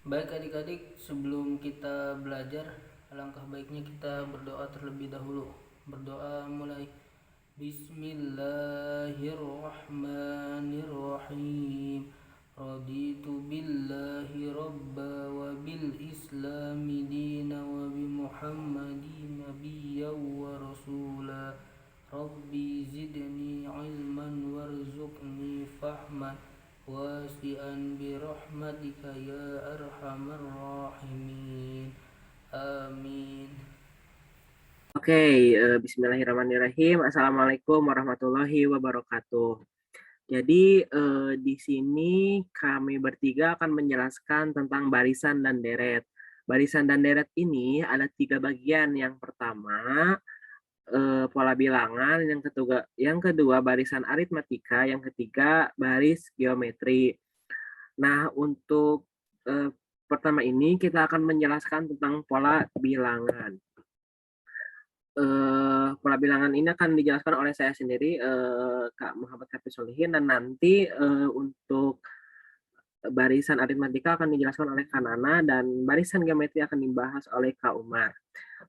Baik adik-adik, sebelum kita belajar, alangkah baiknya kita berdoa terlebih dahulu. Berdoa mulai. Bismillahirrahmanirrahim. Raditu billahi rabba wa bil islami dina wa bi muhammadin nabiyya wa rasula. Rabbi zidni ilman warzuqni fahman wasi'an birahmatika ya arhamar rahimin. Amin. Oke, Bismillahirrahmanirrahim. Assalamualaikum warahmatullahi wabarakatuh. Jadi di sini kami bertiga akan menjelaskan tentang barisan dan deret. Barisan dan deret ini ada tiga bagian. Yang pertama pola bilangan, yang kedua barisan aritmatika, yang ketiga baris geometri. Nah, untuk pertama ini kita akan menjelaskan tentang pola bilangan. Pola bilangan ini akan dijelaskan oleh saya sendiri, Kak Muhammad Hafiz Solihin, dan nanti untuk barisan aritmatika akan dijelaskan oleh Kak Nana, dan barisan geometri akan dibahas oleh Kak Umar.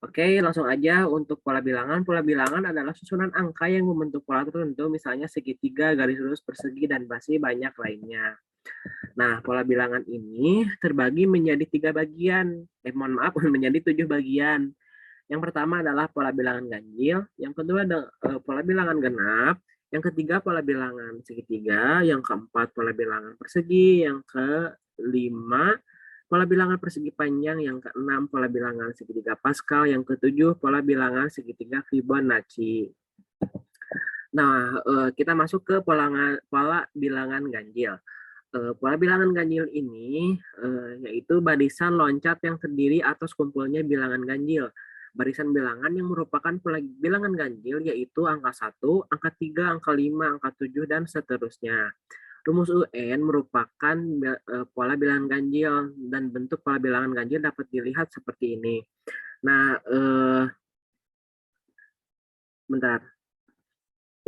Oke, langsung aja untuk pola bilangan. Pola bilangan adalah susunan angka yang membentuk pola tertentu, misalnya segitiga, garis lurus, persegi, dan masih banyak lainnya. Nah, pola bilangan ini terbagi menjadi tiga bagian. Mohon maaf, menjadi 7 bagian. Yang pertama adalah pola bilangan ganjil, yang kedua ada pola bilangan genap, yang ketiga pola bilangan segitiga, yang keempat pola bilangan persegi, yang kelima pola bilangan persegi panjang, yang keenam pola bilangan segitiga Pascal, yang ketujuh pola bilangan segitiga Fibonacci. Nah, kita masuk ke pola bilangan ganjil. Pola bilangan ganjil ini yaitu barisan loncat yang terdiri atas kumpulnya bilangan ganjil. Barisan bilangan yang merupakan pola bilangan ganjil yaitu angka 1, angka 3, angka 5, angka 7, dan seterusnya. Rumus UN merupakan pola bilangan ganjil, dan bentuk pola bilangan ganjil dapat dilihat seperti ini. Nah, bentar.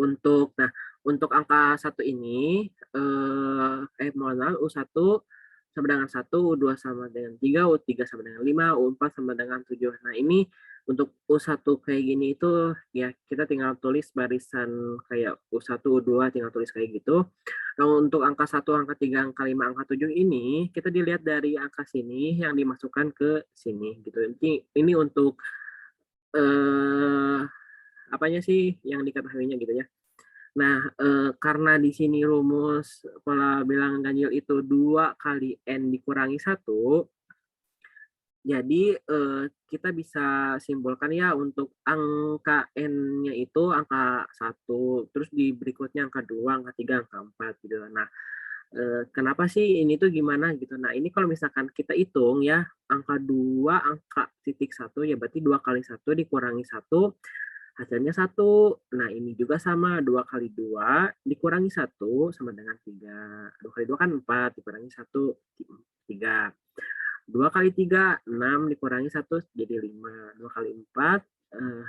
Untuk angka 1 ini, mohon maaf, U1 sama dengan 1, U2 sama dengan 3, U3 sama dengan 5, U4 sama dengan 7. Nah, ini untuk U1 kayak gini itu ya kita tinggal tulis barisan kayak U1, U2 tinggal tulis kayak gitu. Nah, untuk angka 1, angka 3, angka 5, angka 7 ini kita dilihat dari angka sini yang dimasukkan ke sini gitu. Ini untuk apanya sih yang diketahuinya gitu ya. Nah, karena di sini rumus pola bilangan ganjil itu 2 kali N dikurangi 1, jadi kita bisa simpulkan ya untuk angka N-nya itu angka 1, terus di berikutnya angka 2, angka 3, angka 4 gitu. Nah, kenapa sih ini tuh gimana gitu. Nah, ini kalau misalkan kita hitung ya, angka 2, angka titik 1, ya berarti 2 kali 1 dikurangi 1, hasilnya 1. Nah, ini juga sama, 2 kali 2 dikurangi 1 sama dengan 3. 2 kali 2 kan 4, dikurangi 1, 3. 2 kali 3, 6, dikurangi 1 jadi 5. 2 kali 4,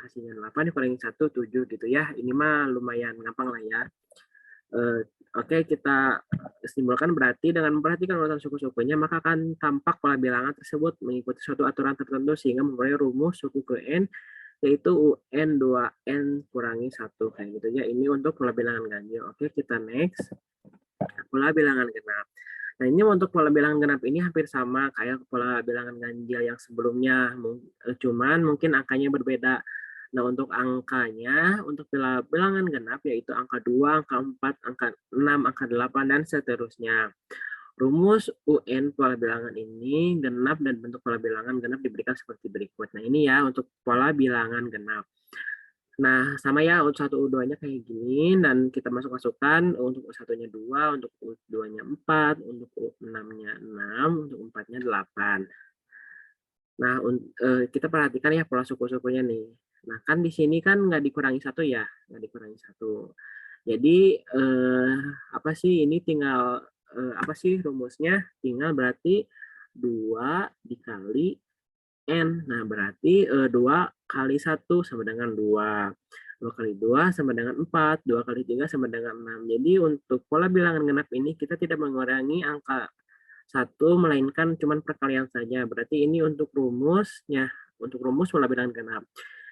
hasilnya 8, dikurangi 1, 7 gitu ya. Ini mah lumayan gampang lah ya. Oke, kita simpulkan berarti dengan memperhatikan urutan suku-sukunya, maka akan tampak pola bilangan tersebut mengikuti suatu aturan tertentu sehingga mempunyai rumus suku ke N, yaitu UN 2N kurangi 1 kayak gitu ya. Ini untuk pola bilangan ganjil. Oke, kita next. Pola bilangan genap. Nah, ini untuk pola bilangan genap ini hampir sama kayak pola bilangan ganjil yang sebelumnya, cuman mungkin angkanya berbeda. Nah, untuk angkanya, untuk bilangan genap yaitu angka 2, angka 4, angka 6, angka 8, dan seterusnya. Rumus UN pola bilangan ini genap, dan bentuk pola bilangan genap diberikan seperti berikut. Nah, ini ya untuk pola bilangan genap. Nah, sama ya untuk 1 U2-nya kayak gini, dan kita masukkan untuk U1-nya 2, untuk U2-nya 4, untuk U6-nya 6, untuk 4-nya 8. Nah, kita perhatikan ya pola suku-sukunya nih. Nah, kan di sini kan nggak dikurangi 1 ya, nggak dikurangi 1. Jadi, apa sih ini tinggal, apa sih rumusnya? Tinggal berarti 2 dikali N. Nah, berarti 2 kali 1 sama dengan 2. 2 kali 2 sama dengan 4. 2 kali 3 sama dengan 6. Jadi untuk pola bilangan genap ini kita tidak mengurangi angka 1, melainkan cuman perkalian saja. Berarti ini untuk rumusnya, untuk rumus pola bilangan genap.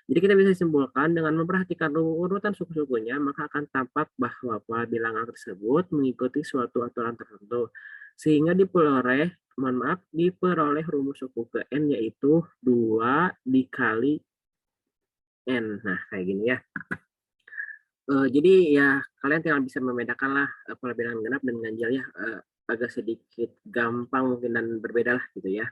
Jadi kita bisa simpulkan dengan memperhatikan urutan suku-sukunya, maka akan tampak bahwa pola bilangan tersebut mengikuti suatu aturan tertentu. Sehingga diperoleh rumus suku ke N yaitu 2 dikali N. Nah, kayak gini ya. Jadi ya kalian tinggal bisa membedakan lah pola bilangan genap dan ganjil ya. Agak sedikit gampang mungkin dan berbeda lah gitu ya.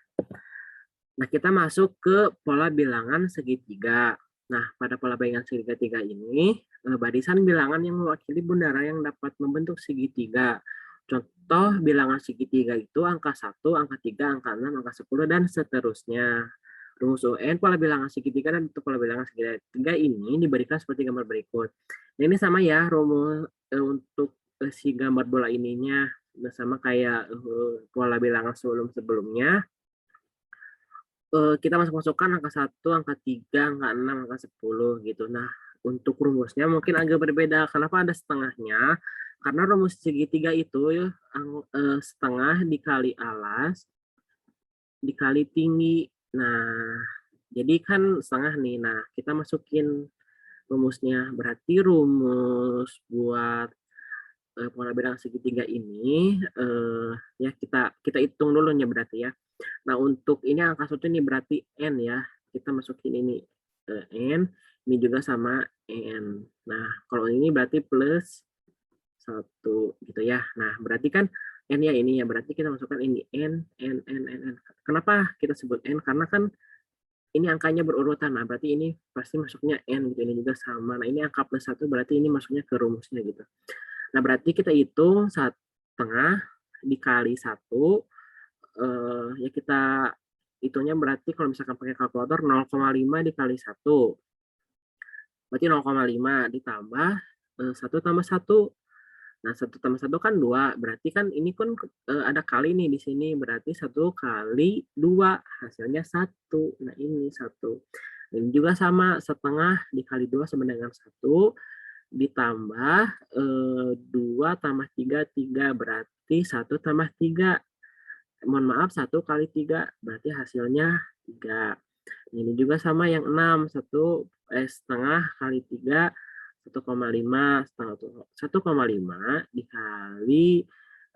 Nah, kita masuk ke pola bilangan segitiga. Nah, pada pola bilangan segitiga ini, barisan bilangan yang mewakili bundaran yang dapat membentuk segitiga. Contoh bilangan segitiga itu angka 1, angka 3, angka 6, angka 10, dan seterusnya. Rumus UN pola bilangan segitiga dan bentuk pola bilangan segitiga ini diberikan seperti gambar berikut. Nah, ini sama ya rumus untuk si gambar bola ininya, sama kayak pola bilangan sebelum-sebelumnya. Kita masukkan angka 1, angka 3, angka 6, angka 10 gitu. Nah, untuk rumusnya mungkin agak berbeda. Kenapa ada setengahnya? Karena rumus segitiga itu setengah dikali alas dikali tinggi. Nah, jadi kan setengah nih. Nah, kita masukin rumusnya. Berarti rumus buat pola bilangan segitiga ini ya kita hitung dulu ya berarti ya. Nah, untuk ini angka 1 ini berarti N ya. Kita masukin ini N, ini juga sama N. Nah, kalau ini berarti plus 1 gitu ya. Nah, berarti kan N ya ini ya. Berarti kita masukkan ini N, N, N, N, N. Kenapa kita sebut N? Karena kan ini angkanya berurutan. Nah, berarti ini pasti masuknya N gitu. Ini juga sama. Nah, ini angka plus 1 berarti ini masuknya ke rumusnya gitu. Nah, berarti kita hitung 1/2 dikali 1. Ya kita hitungnya berarti kalau misalkan pakai kalkulator 0,5 dikali 1. Berarti 0,5 ditambah 1 tambah 1. Nah, 1 tambah 1 kan 2. Berarti kan ini kan ada kali nih di sini. Berarti 1 kali 2. Hasilnya 1. Nah, ini 1. Ini juga sama. Setengah dikali 2 sama dengan 1. Ditambah 2 tambah 3, 3. Berarti 1 tambah 3. Mohon maaf, 1 kali 3. Berarti hasilnya 3. Ini juga sama yang 6. Setengah kali 3. 1,5 1,5 dikali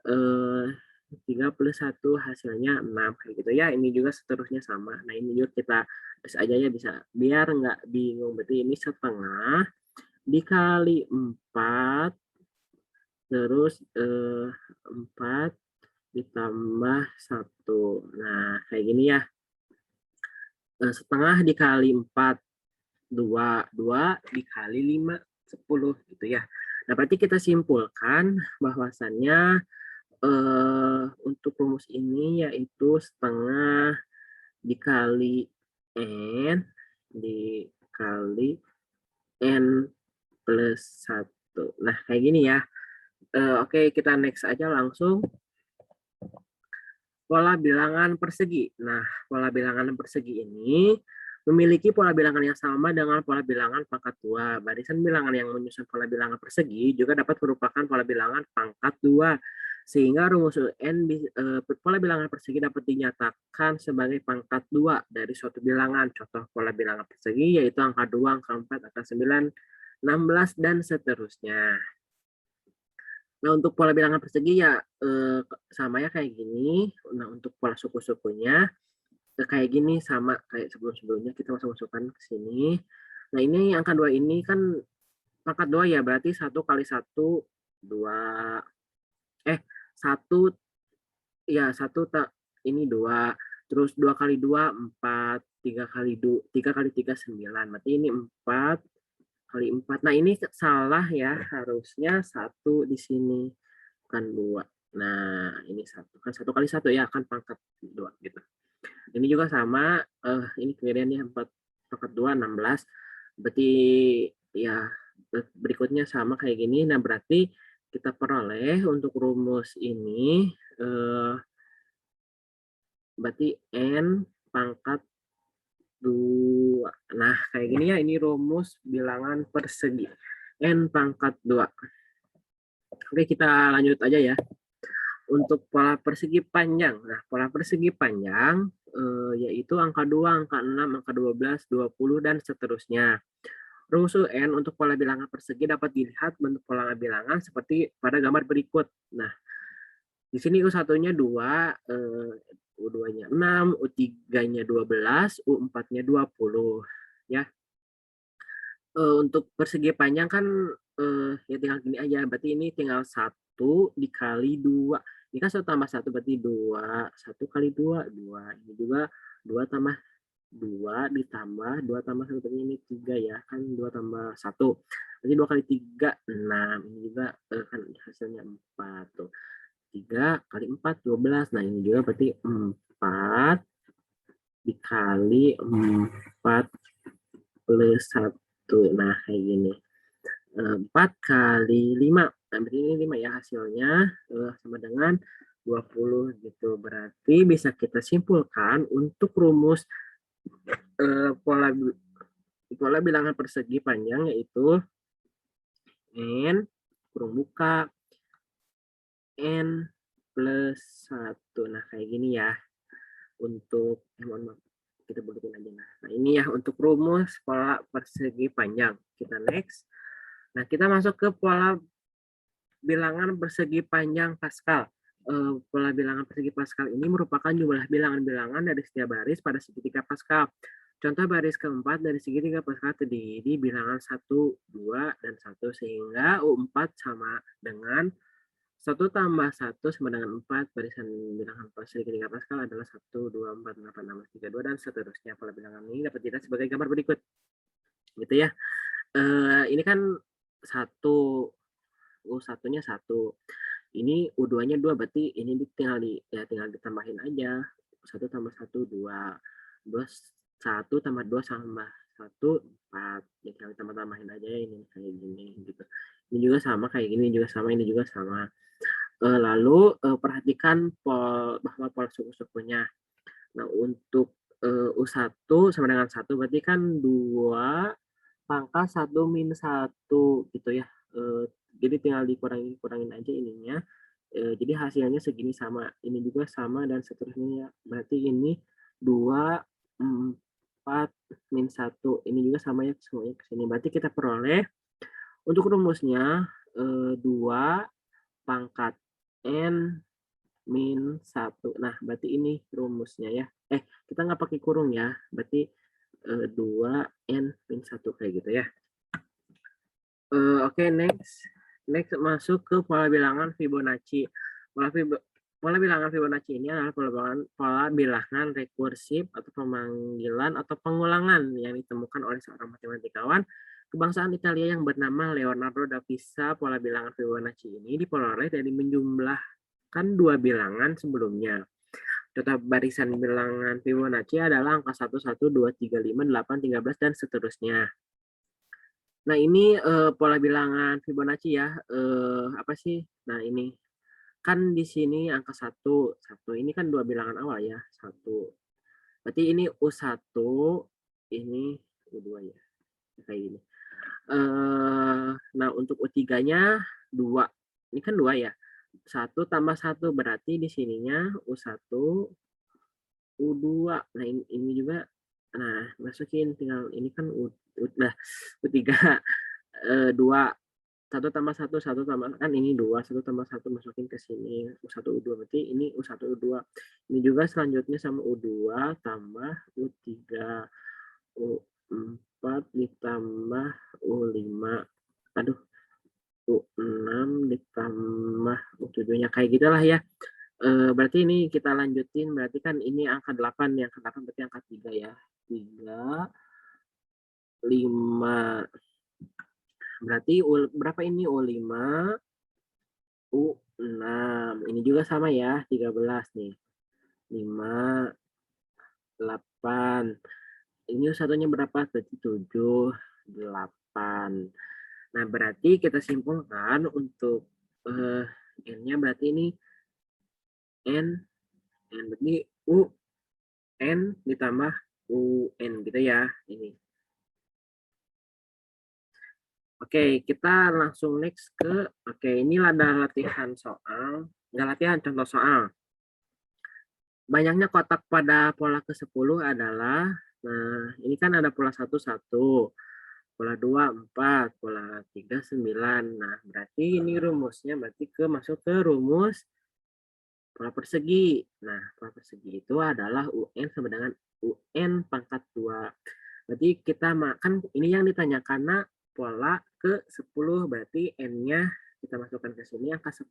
3 plus 1 hasilnya 6 kayak gitu ya. Ini juga seterusnya sama. Nah, ini juga kita tulis aja ya bisa biar nggak bingung. Berarti ini setengah dikali 4 terus 4 ditambah 1. Nah, kayak gini ya. Setengah dikali 4 2 dikali 5 10 gitu ya. Nah, berarti kita simpulkan bahwasannya untuk rumus ini yaitu setengah dikali N dikali N plus 1. Nah, kayak gini ya. Oke, kita next aja langsung. Pola bilangan persegi. Nah, pola bilangan persegi ini memiliki pola bilangan yang sama dengan pola bilangan pangkat 2. Barisan bilangan yang menyusun pola bilangan persegi juga dapat merupakan pola bilangan pangkat 2. Sehingga rumus UN pola bilangan persegi dapat dinyatakan sebagai pangkat 2 dari suatu bilangan. Contoh pola bilangan persegi yaitu angka 2, angka 4, angka 9, 16, dan seterusnya. Nah, untuk pola bilangan persegi ya sama ya kayak gini. Nah, untuk pola suku-sukunya kayak gini sama kayak sebelum-sebelumnya kita masukkan ke sini. Nah, ini angka 2 ini kan pangkat 2 ya, berarti 1 kali 1 2. 1 ya 1 ini 2. Terus 2 kali 2 4, 3 kali 3 9. Berarti ini 4 kali 4. Nah, ini salah ya, harusnya 1 di sini bukan 2. Nah, ini 1 kan 1 kali 1 ya kan pangkat 2 gitu. Ini juga sama, ini kejadiannya 4 pangkat 2 16. Berarti ya berikutnya sama kayak gini. Nah, berarti kita peroleh untuk rumus ini berarti N pangkat 2. Nah, kayak gini ya, ini rumus bilangan persegi. N pangkat 2. Oke, kita lanjut aja ya. Untuk pola persegi panjang. Nah, pola persegi panjang yaitu angka 2, angka 6, angka 12, 20, dan seterusnya. Rumus UN untuk pola bilangan persegi dapat dilihat bentuk pola bilangan seperti pada gambar berikut. Nah, di sini U1-nya 2, U2-nya 6, U3-nya 12, U4-nya 20. Ya. Untuk persegi panjang kan ya tinggal gini aja. Berarti ini tinggal 1 dikali 2. Ini kan 1 tambah 1 berarti 2. 1 kali 2, 2. Ini juga 2 tambah 2 ditambah 2 tambah 1 berarti ini 3 ya. Kan 2 tambah 1. Berarti 2 kali 3, 6. Ini juga kan hasilnya 4 tuh. 3 kali 4, 12. Nah, ini juga berarti 4 dikali 4 plus 1. Nah, kayak gini. 4 kali 5. Nah, berarti ini 5 ya hasilnya sama dengan 20 gitu. Berarti bisa kita simpulkan untuk rumus pola bilangan persegi panjang yaitu N kurung buka N plus 1. Nah, kayak gini ya. Untuk mohon maaf, kita bulutin aja. Nah, ini ya untuk rumus pola persegi panjang. Kita next. Nah, kita masuk ke pola bilangan persegi panjang Pascal. Pola bilangan persegi Pascal ini merupakan jumlah bilangan-bilangan dari setiap baris pada segitiga Pascal. Contoh baris keempat dari segitiga Pascal terdiri bilangan 1, 2, dan 1 sehingga U4 sama dengan 1 tambah 1 sama dengan 4. Barisan bilangan segitiga Pascal adalah 1, 2, 4, 8, 16, 3, 2, dan seterusnya. Pola bilangan ini dapat dilihat sebagai gambar berikut. Gitu ya. Ini kan 1, U1-nya 1. Ini U2-nya 2, berarti ini tinggal ditambahin aja. 1 tambah 1, 2. 1 tambah 2 sama 1, 4. Ya, tinggal ditambah-tambahin aja ya, ini kayak gini gitu. Ini juga sama kayak gini, juga sama, ini juga sama. Lalu perhatikan bahwa pola suku-sukunya. Nah, untuk U1 sama dengan 1 berarti kan 2 pangkal 1 min 1 gitu ya. Jadi tinggal dikurangin aja ininya. Jadi hasilnya segini sama. Ini juga sama dan seterusnya. Berarti ini 2, 4, min 1. Ini juga sama ya semuanya ke sini. Berarti kita peroleh untuk rumusnya 2 pangkat N min 1. Nah, berarti ini rumusnya ya. Kita nggak pakai kurung ya. Berarti 2N min 1 kayak gitu ya. Oke, next. Next masuk ke pola bilangan Fibonacci. Pola bilangan Fibonacci ini adalah pola bilangan rekursif atau pemanggilan atau pengulangan yang ditemukan oleh seorang matematikawan kebangsaan Italia yang bernama Leonardo da Pisa. Pola bilangan Fibonacci ini diperoleh dari menjumlahkan dua bilangan sebelumnya. Contoh barisan bilangan Fibonacci adalah angka 1, 1, 2, 3, 5, 8, 13, dan seterusnya. Nah, ini pola bilangan Fibonacci ya. Apa sih? Nah, ini kan di sini angka 1, 1 ini kan dua bilangan awal ya. 1. Berarti ini U1, ini U2 ya. Kayak gini. Nah, untuk U3-nya 2. Ini kan 2 ya. 1 tambah 1 berarti di sininya U1, U2. Nah, ini juga masukin tinggal ini kan udah U3 2. 1 tambah 1, 1 tambah kan ini 2, 1 tambah 1 masukin ke sini U1, U2 berarti ini U1, U2. Ini juga selanjutnya sama U2 tambah U3, U4 ditambah U5. Aduh, U6 ditambah U7-nya kayak gitulah ya. Berarti ini kita lanjutin, berarti kan ini angka 8 ya, angka 8 berarti angka 3 ya. 3, 5. Berarti berapa ini U5, U6. Ini juga sama ya, 13 nih. 5, 8. Ini satunya berapa? 7, 8. Nah, berarti kita simpulkan untuk N-nya berarti ini N berarti U, N ditambah UN gitu ya. Ini. Oke, kita langsung next ke, ini ada latihan soal. Nggak latihan, contoh soal. Banyaknya kotak pada pola ke-10 adalah, nah ini kan ada pola 1, 1, pola 2, 4, pola 3, 9. Nah, berarti ini rumusnya berarti masuk ke rumus pola persegi. Nah, pola persegi itu adalah UN sama dengan UN pangkat 2. Berarti kita makan, ini yang ditanya karena pola ke-10, berarti N-nya kita masukkan ke sini angka 10,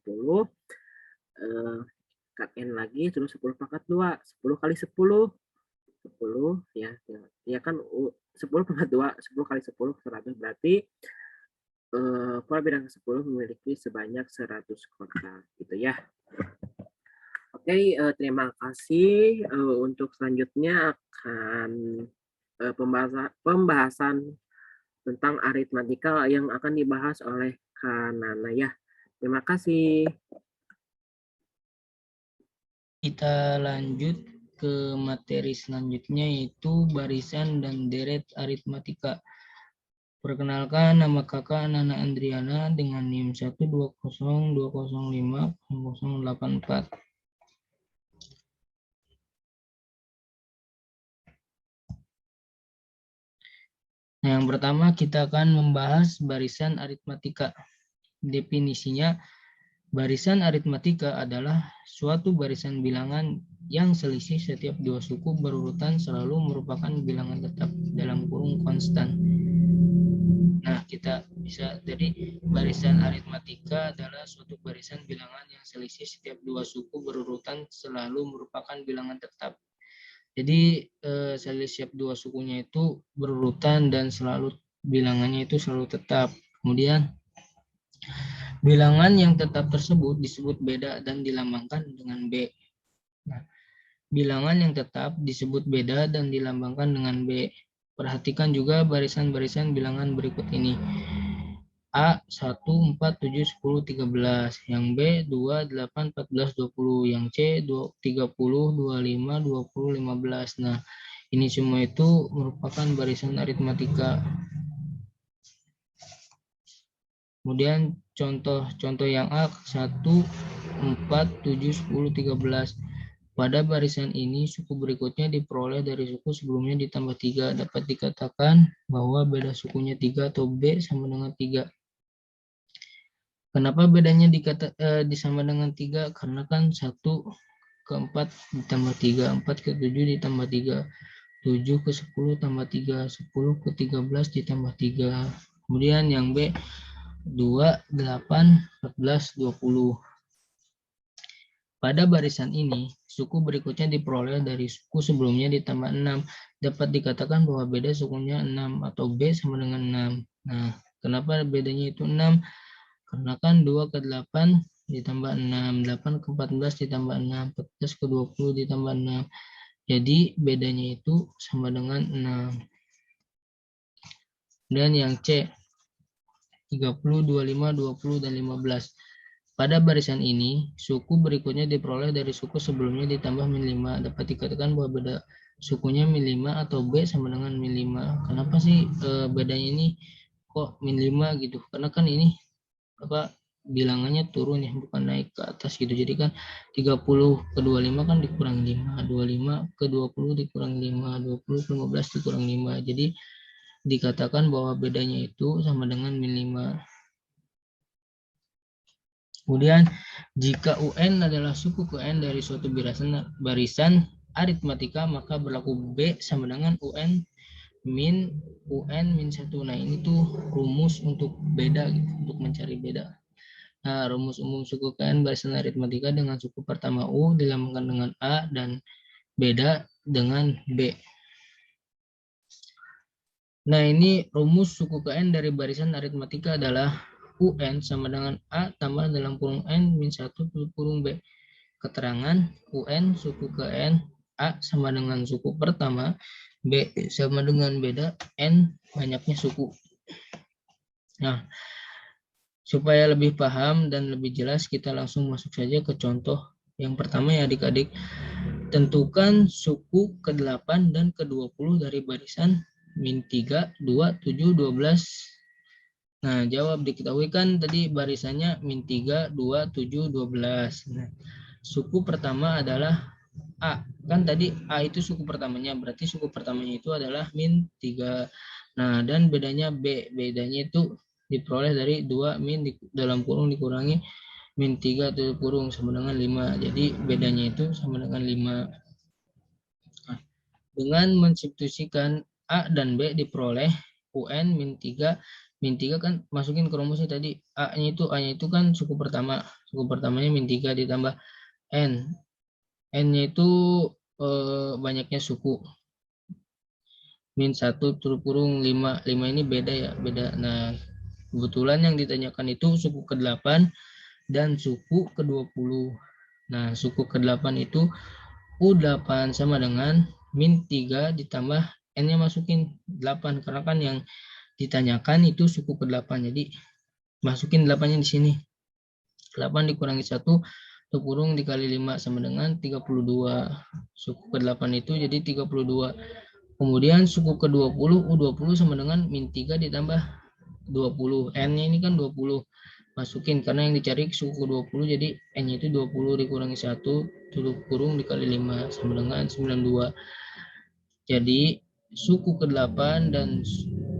cut N lagi, terus 10 pangkat 2, 10 kali 10, 10 ya kan 10 pangkat 2, 10 kali 10, 100, berarti pola bidang ke-10 memiliki sebanyak 100 kotak gitu ya. Oke, terima kasih. Untuk selanjutnya akan pembahasan tentang aritmatika yang akan dibahas oleh Kak Nana ya. Terima kasih. Kita lanjut ke materi selanjutnya yaitu barisan dan deret aritmatika. Perkenalkan, nama kakak Nana Andriana dengan NIM 120205084. Nah, yang pertama kita akan membahas barisan aritmatika. Definisinya, barisan aritmatika adalah suatu barisan bilangan yang selisih setiap dua suku berurutan selalu merupakan bilangan tetap dalam kurung konstan. Nah, kita bisa, jadi barisan aritmatika adalah suatu barisan bilangan yang selisih setiap dua suku berurutan selalu merupakan bilangan tetap. Jadi setiap dua sukunya itu berurutan dan selalu bilangannya itu selalu tetap. Kemudian bilangan yang tetap tersebut disebut beda dan dilambangkan dengan B. Nah, bilangan yang tetap disebut beda dan dilambangkan dengan B. Perhatikan juga barisan-barisan bilangan berikut ini. A 1, 4, 7, 10, 13. Yang B 2, 8, 14, 20. Yang C 30, 25, 20, 15. Nah, ini semua itu merupakan barisan aritmatika. Kemudian contoh yang A 1, 4, 7, 10, 13. Pada barisan ini suku berikutnya diperoleh dari suku sebelumnya ditambah 3. Dapat dikatakan bahwa beda sukunya 3 atau B sama dengan 3. Kenapa bedanya disama dengan 3? Karena kan 1 ke 4 ditambah 3, 4 ke 7 ditambah 3, 7 ke 10 tambah 3, 10 ke 13 ditambah 3. Kemudian yang B 2, 8, 14, 20. Pada barisan ini, suku berikutnya diperoleh dari suku sebelumnya ditambah 6. Dapat dikatakan bahwa beda sukunya 6 atau B sama dengan 6. Nah, kenapa bedanya itu 6? Karena kan 2 ke 8 ditambah 6, 8 ke 14 ditambah 6, 14 ke 20 ditambah 6. Jadi bedanya itu sama dengan 6. Dan yang C, 30, 25, 20, dan 15. Pada barisan ini, suku berikutnya diperoleh dari suku sebelumnya ditambah min 5. Dapat dikatakan bahwa beda sukunya min 5 atau B sama dengan min 5. Kenapa sih bedanya ini kok min 5 gitu? Karena kan ini bilangannya turun ya, bukan naik ke atas gitu. Jadi kan 30 ke 25 kan dikurangi 5, 25 ke 20 dikurangi 5, 20 ke 15 dikurangi 5. Jadi dikatakan bahwa bedanya itu sama dengan min 5. Kemudian jika UN adalah suku ke N dari suatu barisan aritmatika, maka berlaku B sama dengan UN min 1. Nah, ini tuh rumus untuk beda gitu, untuk mencari beda. Nah, rumus umum suku KN barisan aritmatika dengan suku pertama U dilambangkan dengan A dan beda dengan B. Nah, ini rumus suku KN dari barisan aritmatika adalah UN sama dengan A tambah dalam kurung N min 1 tutup kurung B. Keterangan UN suku KN A sama dengan suku pertama, B sama dengan beda, N banyaknya suku. Nah, supaya lebih paham dan lebih jelas, kita langsung masuk saja ke contoh yang pertama ya adik-adik. Tentukan suku ke-8 dan ke-20 dari barisan min 3, 2, 7, 12 Nah, jawab diketahui kan tadi barisannya min 3, 2, 7, 12. Nah, suku pertama adalah A. Kan tadi A itu suku pertamanya, berarti suku pertamanya itu adalah min 3. Nah, dan bedanya B. Bedanya itu diperoleh dari 2 min dalam kurung dikurangi min 3 tutup kurung sama dengan 5. Jadi bedanya itu sama dengan 5. Nah, dengan mensubstitusikan A dan B diperoleh UN min 3. Min 3 kan masukin ke rumusnya tadi. A-nya itu kan suku pertama. Suku pertamanya min 3 ditambah N. N-nya itu banyaknya suku. Min 1 tutup kurung 5. 5 ini beda ya, beda. Nah, kebetulan yang ditanyakan itu suku ke-8 dan suku ke-20. Nah, suku ke-8 itu U8 sama dengan min 3 ditambah N-nya masukin 8. Karena kan yang ditanyakan itu suku ke-8. Jadi, masukin 8-nya di sini. 8 dikurangi 1, tutup kurung dikali 5 sama dengan 32. Suku ke-8 itu jadi 32. Kemudian suku ke-20, U20 sama dengan min 3 ditambah 20. N-nya ini kan 20. Masukin karena yang dicari suku 20 jadi N-nya itu 20 dikurangi 1 tutup kurung dikali 5 sama dengan 92. Jadi suku ke-8 dan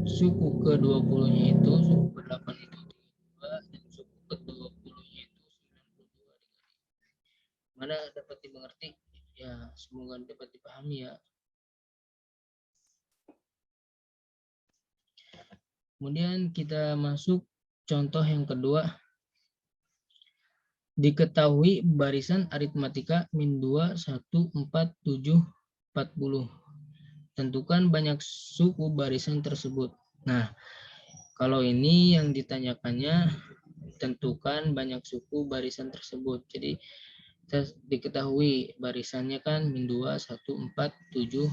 suku ke-20-nya itu suku ke-8 itu 32 dan suku ke-20-nya itu 92. Mana dapat dimengerti? Ya, semoga dapat dipahami ya. Kemudian kita masuk contoh yang kedua. Diketahui barisan aritmatika min 2, 1, 4, 7, 40. Tentukan banyak suku barisan tersebut. Nah, kalau ini yang ditanyakannya tentukan banyak suku barisan tersebut. Jadi diketahui barisannya kan min 2, 1, 4, 7,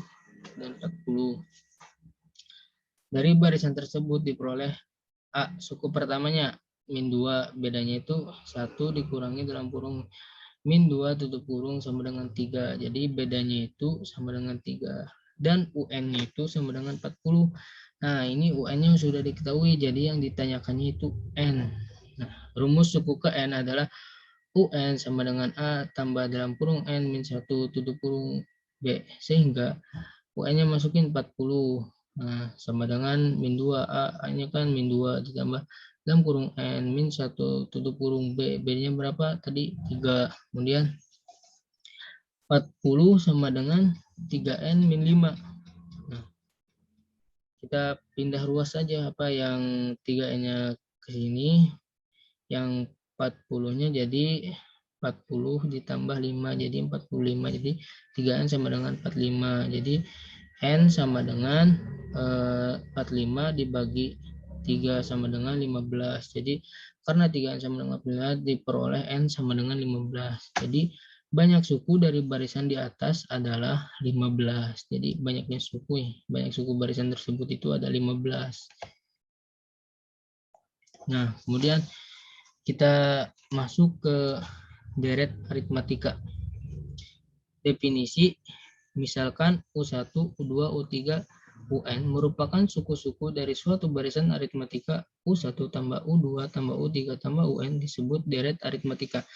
dan 40. Dari barisan tersebut diperoleh A. Suku pertamanya min 2, bedanya itu 1 dikurangi dalam kurung min 2 tutup kurung sama dengan 3. Jadi bedanya itu sama dengan 3. Dan UN-nya itu sama dengan 40. Nah, ini UN-nya sudah diketahui, jadi yang ditanyakannya itu N. Nah, rumus suku ke N adalah UN sama dengan A tambah dalam kurung N min 1 tutup kurung B. Sehingga UN-nya masukin 40. Nah, sama dengan min 2. A-nya kan min 2 ditambah dalam kurung N min 1 tutup kurung B. B-nya berapa? Tadi 3. Kemudian 40 sama dengan 3N min 5. Nah, kita pindah ruas saja apa yang 3N-nya ke sini. Yang 40-nya jadi 40 ditambah 5 jadi 45. Jadi 3N sama dengan 45. Jadi N sama dengan 45 dibagi 3 sama dengan 15. Jadi karena 3N sama dengan 15 diperoleh N sama dengan 15. Jadi banyak suku dari barisan di atas adalah 15. Jadi banyaknya suku, banyak suku barisan tersebut itu ada 15. Nah, kemudian kita masuk ke deret aritmatika. Definisi, misalkan U1, U2, U3, UN merupakan suku-suku dari suatu barisan aritmatika U1 tambah U2 tambah U3 tambah UN disebut deret aritmatika.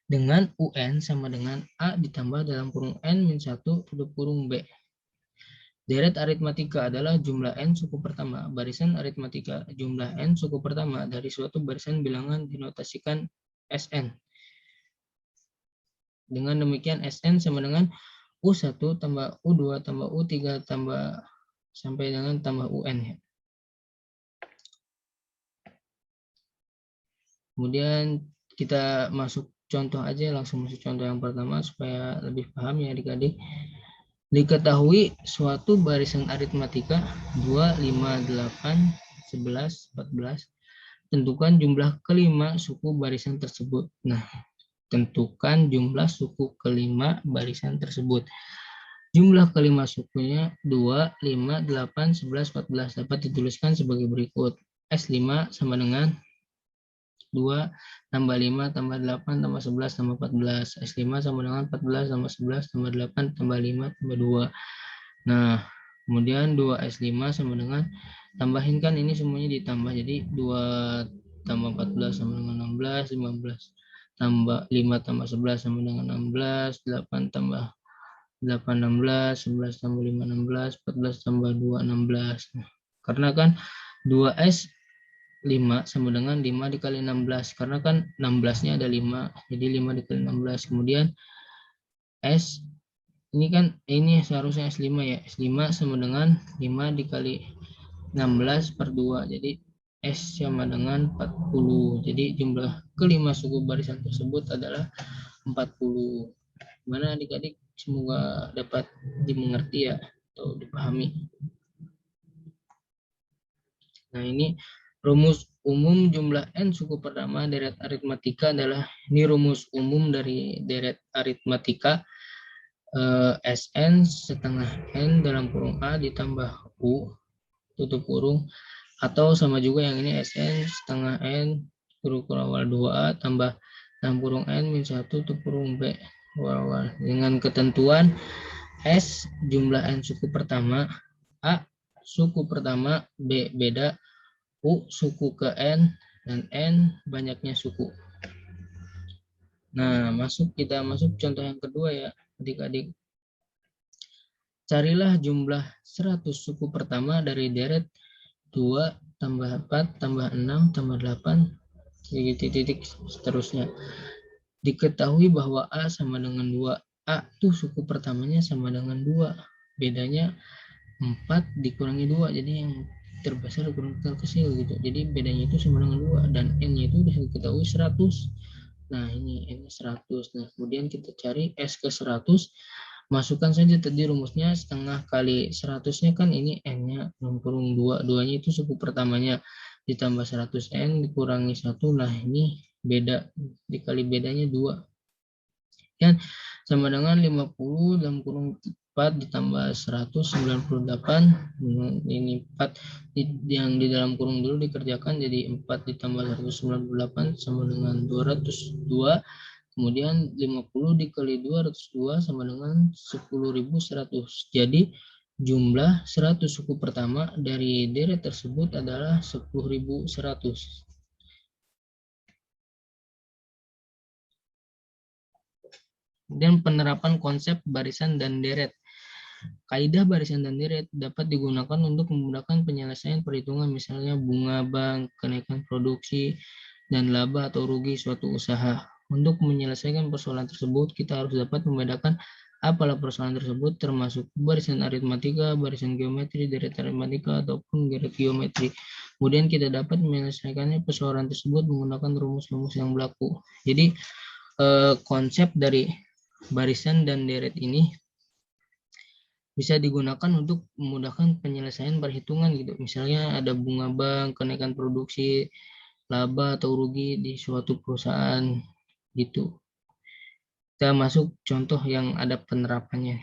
Dengan UN sama dengan A ditambah dalam kurung N-1 tutup kurung B. Deret aritmatika adalah jumlah N suku pertama. Barisan aritmatika jumlah N suku pertama dari suatu barisan bilangan dinotasikan Sn. Dengan demikian Sn sama dengan U1 tambah U2 tambah U3 tambah sampai dengan tambah UN. Kemudian kita masuk contoh aja, langsung masuk contoh yang pertama supaya lebih paham ya adik-adik. Diketahui suatu barisan aritmatika 2, 5, 8, 11, 14. Tentukan jumlah kelima suku barisan tersebut. Nah, tentukan jumlah suku kelima barisan tersebut. Jumlah kelima sukunya 2, 5, 8, 11, 14. Dapat dituliskan sebagai berikut. S5 sama dengan 2 tambah 5 tambah 8 tambah 11 tambah 14. S5 sama dengan 14 tambah 11 tambah 8 tambah 5 tambah 2. Nah, Kemudian 2S5 sama dengan, tambahin kan ini semuanya ditambah, jadi 2 tambah 14 sama dengan 16, 15 tambah 5 tambah 11 sama dengan 16, 8 tambah 8 16, 11 tambah 5 16, 14 tambah 2 16. Nah, karena kan 2S 5 sama dengan 5 dikali 16, karena kan 16-nya ada 5, jadi 5 dikali 16. Kemudian S ini kan ini seharusnya S5 ya. S5 sama dengan 5 dikali 16 per 2. Jadi S sama dengan 40. Jadi jumlah kelima suku barisan tersebut adalah 40. Gimana adik-adik? Semoga dapat dimengerti ya atau dipahami. Nah, ini rumus umum jumlah n suku pertama deret aritmatika adalah, ini rumus umum dari deret aritmatika. Sn setengah n dalam kurung A ditambah U tutup kurung, atau sama juga yang ini Sn setengah n kurung awal 2A tambah dalam kurung n min 1 tutup kurung B awal. Dengan ketentuan S jumlah n suku pertama, A suku pertama, B beda, U suku ke n, dan n banyaknya suku. Nah, kita masuk contoh yang kedua ya adik-adik. Carilah jumlah 100 suku pertama dari deret 2 tambah 4 tambah 6 tambah 8 titik-titik seterusnya. Diketahui bahwa A sama dengan 2. A tuh suku pertamanya sama dengan 2. Bedanya 4 dikurangi 2. Jadi yang terbesar kurang terkecil gitu. Jadi bedanya itu sama dengan 2. Dan N-nya itu sudah diketahui 100. Nah, ini N 100. Nah, kemudian kita cari S ke 100. Masukkan saja tadi rumusnya, setengah kali 100-nya kan ini N-nya kurung 2. 2-nya itu suku pertamanya. Ditambah 100 N dikurangi 1. Nah, ini beda. Dikali bedanya 2. Dan sama dengan 50 dalam kurung 4 ditambah 198. Ini 4 yang di dalam kurung dulu dikerjakan, jadi 4 ditambah 198 sama dengan 202. Kemudian 50 dikali 202 sama dengan 10.100. Jadi jumlah 100 suku pertama dari deret tersebut adalah 10.100. Dan penerapan konsep barisan dan deret. Kaidah barisan dan deret dapat digunakan untuk memudahkan penyelesaian perhitungan, misalnya bunga bank, kenaikan produksi, dan laba atau rugi suatu usaha. Untuk menyelesaikan persoalan tersebut, kita harus dapat membedakan apalah persoalan tersebut, termasuk barisan aritmatika, barisan geometri, deret aritmatika, ataupun deret geometri. Kemudian kita dapat menyelesaikannya persoalan tersebut menggunakan rumus-rumus yang berlaku. Jadi konsep dari barisan dan deret ini bisa digunakan untuk memudahkan penyelesaian perhitungan gitu. Misalnya ada bunga bank, kenaikan produksi, laba atau rugi di suatu perusahaan gitu. Kita masuk contoh yang ada penerapannya.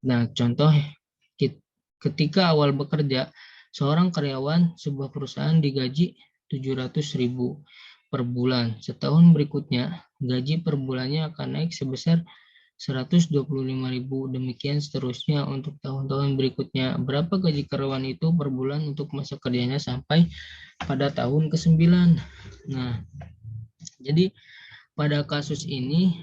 Nah, contoh ketika awal bekerja, seorang karyawan sebuah perusahaan digaji 700.000 per bulan. Setahun berikutnya, gaji per bulannya akan naik sebesar 125.000. Demikian seterusnya untuk tahun-tahun berikutnya. Berapa gaji karyawan itu per bulan untuk masa kerjanya sampai pada tahun ke-9. Nah, jadi pada kasus ini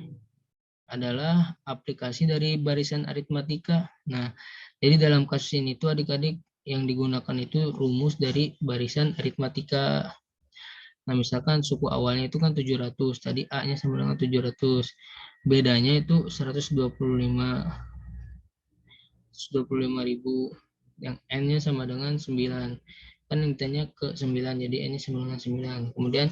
adalah aplikasi dari barisan aritmatika. Nah, jadi dalam kasus ini tuh adik-adik yang digunakan itu rumus dari barisan aritmatika. Nah, misalkan suku awalnya itu kan 700, tadi A-nya sama dengan 700. Bedanya itu 125.000. Yang N-nya sama dengan 9. Kan ditanya ke 9, jadi N-nya sama dengan 9. Kemudian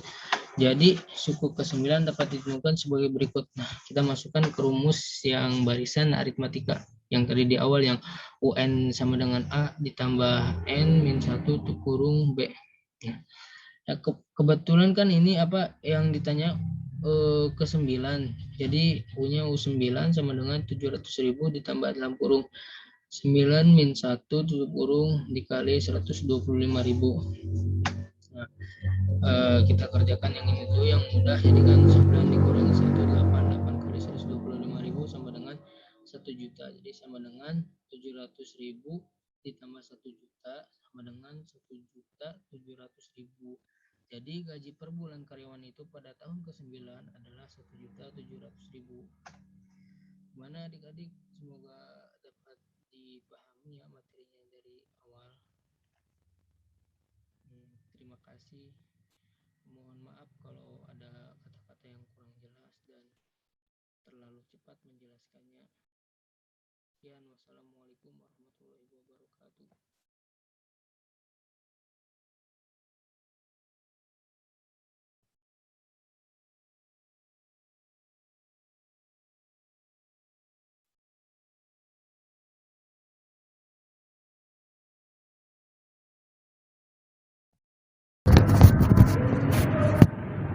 jadi suku ke-9 dapat ditemukan sebagai berikut. Nah, kita masukkan ke rumus yang barisan aritmatika. Yang tadi di awal yang UN sama dengan A ditambah N min 1 kurung B. Nah, ya kebetulan kan ini apa yang ditanya ke-9. Jadi U-nya U9 sama dengan 700.000 ditambah dalam kurung 9 min 1 tutup kurung dikali 125.000. Nah, kita kerjakan yang ini tuh yang mudah, jadi kan 9 dikurangi 1, 8 kali 125.000 sama dengan 1 1 juta. Jadi sama dengan 700.000 ditambah 1 juta sama dengan 1.700.000. Jadi gaji per bulan karyawan itu pada tahun ke-9 adalah 1.700.000. Gimana adik-adik? Semoga dapat dipahami ya materinya dari awal. Terima kasih. Mohon maaf kalau ada kata-kata yang kurang jelas dan terlalu cepat menjelaskannya. Sekian, wassalamualaikum warahmatullahi wabarakatuh.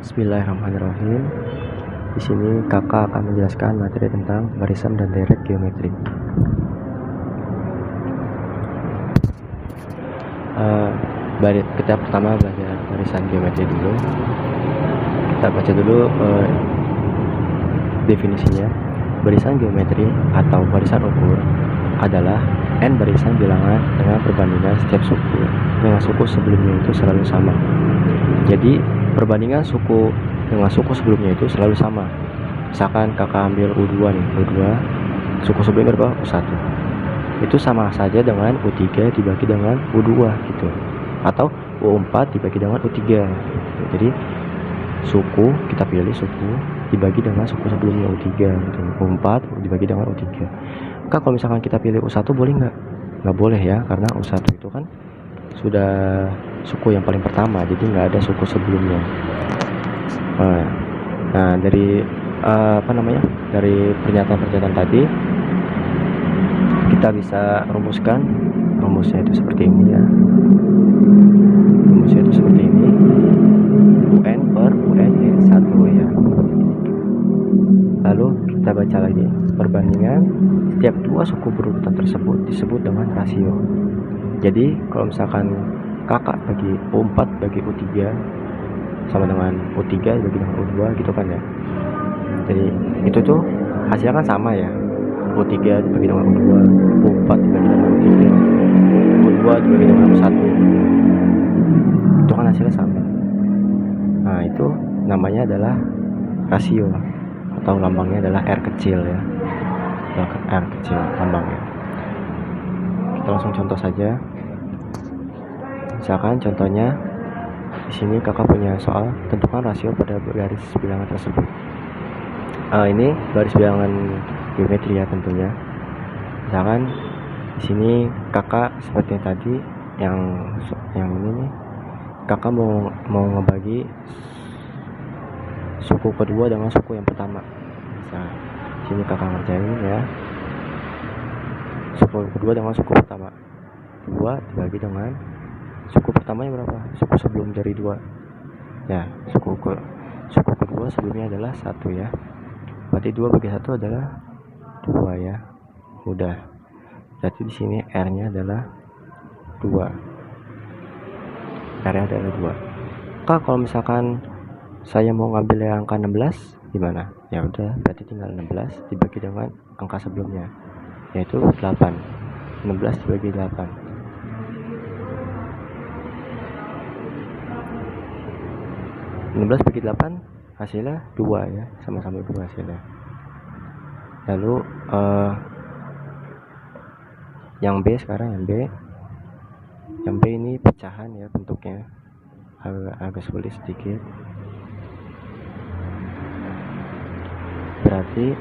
Bismillahirrahmanirrahim. Di sini kakak akan menjelaskan materi tentang barisan dan deret geometri. Kita pertama belajar barisan geometri dulu. Kita baca dulu definisinya. Barisan geometri atau barisan ukur adalah n barisan bilangan dengan perbandingan setiap suku dengan suku sebelumnya itu selalu sama. Jadi perbandingan suku dengan suku sebelumnya itu selalu sama. Misalkan kakak ambil U2 nih, U2 suku sebelumnya berapa? U1. Itu sama saja dengan U3 dibagi dengan U2 gitu. Atau U4 dibagi dengan U3 gitu. Jadi suku, kita pilih suku dibagi dengan suku sebelumnya U3 gitu. U4 dibagi dengan U3. Maka kalau misalkan kita pilih U1 boleh nggak? Nggak boleh ya, karena U1 itu kan sudah suku yang paling pertama, jadi nggak ada suku sebelumnya. Nah dari dari pernyataan-pernyataan tadi kita bisa rumuskan rumusnya itu seperti ini ya. Rumusnya itu seperti ini, UN per UN min 1 ya. Lalu kita baca lagi, perbandingan setiap dua suku berurutan tersebut disebut dengan rasio. Jadi kalau misalkan kakak bagi U4 bagi U3 sama dengan U3 bagi dengan U2 gitu kan ya. Jadi itu tuh hasilnya kan sama ya. U3 dibagi dengan U2, U4 dibagi dengan U3, U2 dibagi dengan U1. Itu kan hasilnya sama. Nah, itu namanya adalah rasio atau lambangnya adalah R kecil ya. R kecil lambangnya. Kita langsung contoh saja. Misalkan contohnya di sini kakak punya soal tentukan rasio pada garis bilangan tersebut. Ini garis bilangan geometri ya tentunya. Misalkan di sini kakak seperti yang tadi yang ini nih, kakak mau ngebagi suku kedua dengan suku yang pertama. Nah, sini kakak ngerjain ya. Suku kedua dengan suku pertama. 2 dibagi dengan suku pertamanya berapa? Suku sebelum dari 2. Ya, suku kedua sebelumnya adalah 1 ya. Berarti 2 bagi 1 adalah 2 ya. Mudah. Berarti di sini R-nya adalah 2. R-nya adalah 2. Kak, kalau misalkan saya mau ngambil yang angka 16 gimana? Ya udah, berarti tinggal 16 dibagi dengan angka sebelumnya, yaitu 8. 16 dibagi 8. 16 bagi 8 hasilnya 2 ya, sama-sama 2 hasilnya. Lalu yang B sekarang, yang B ini pecahan ya bentuknya, agak sulit sedikit. Berarti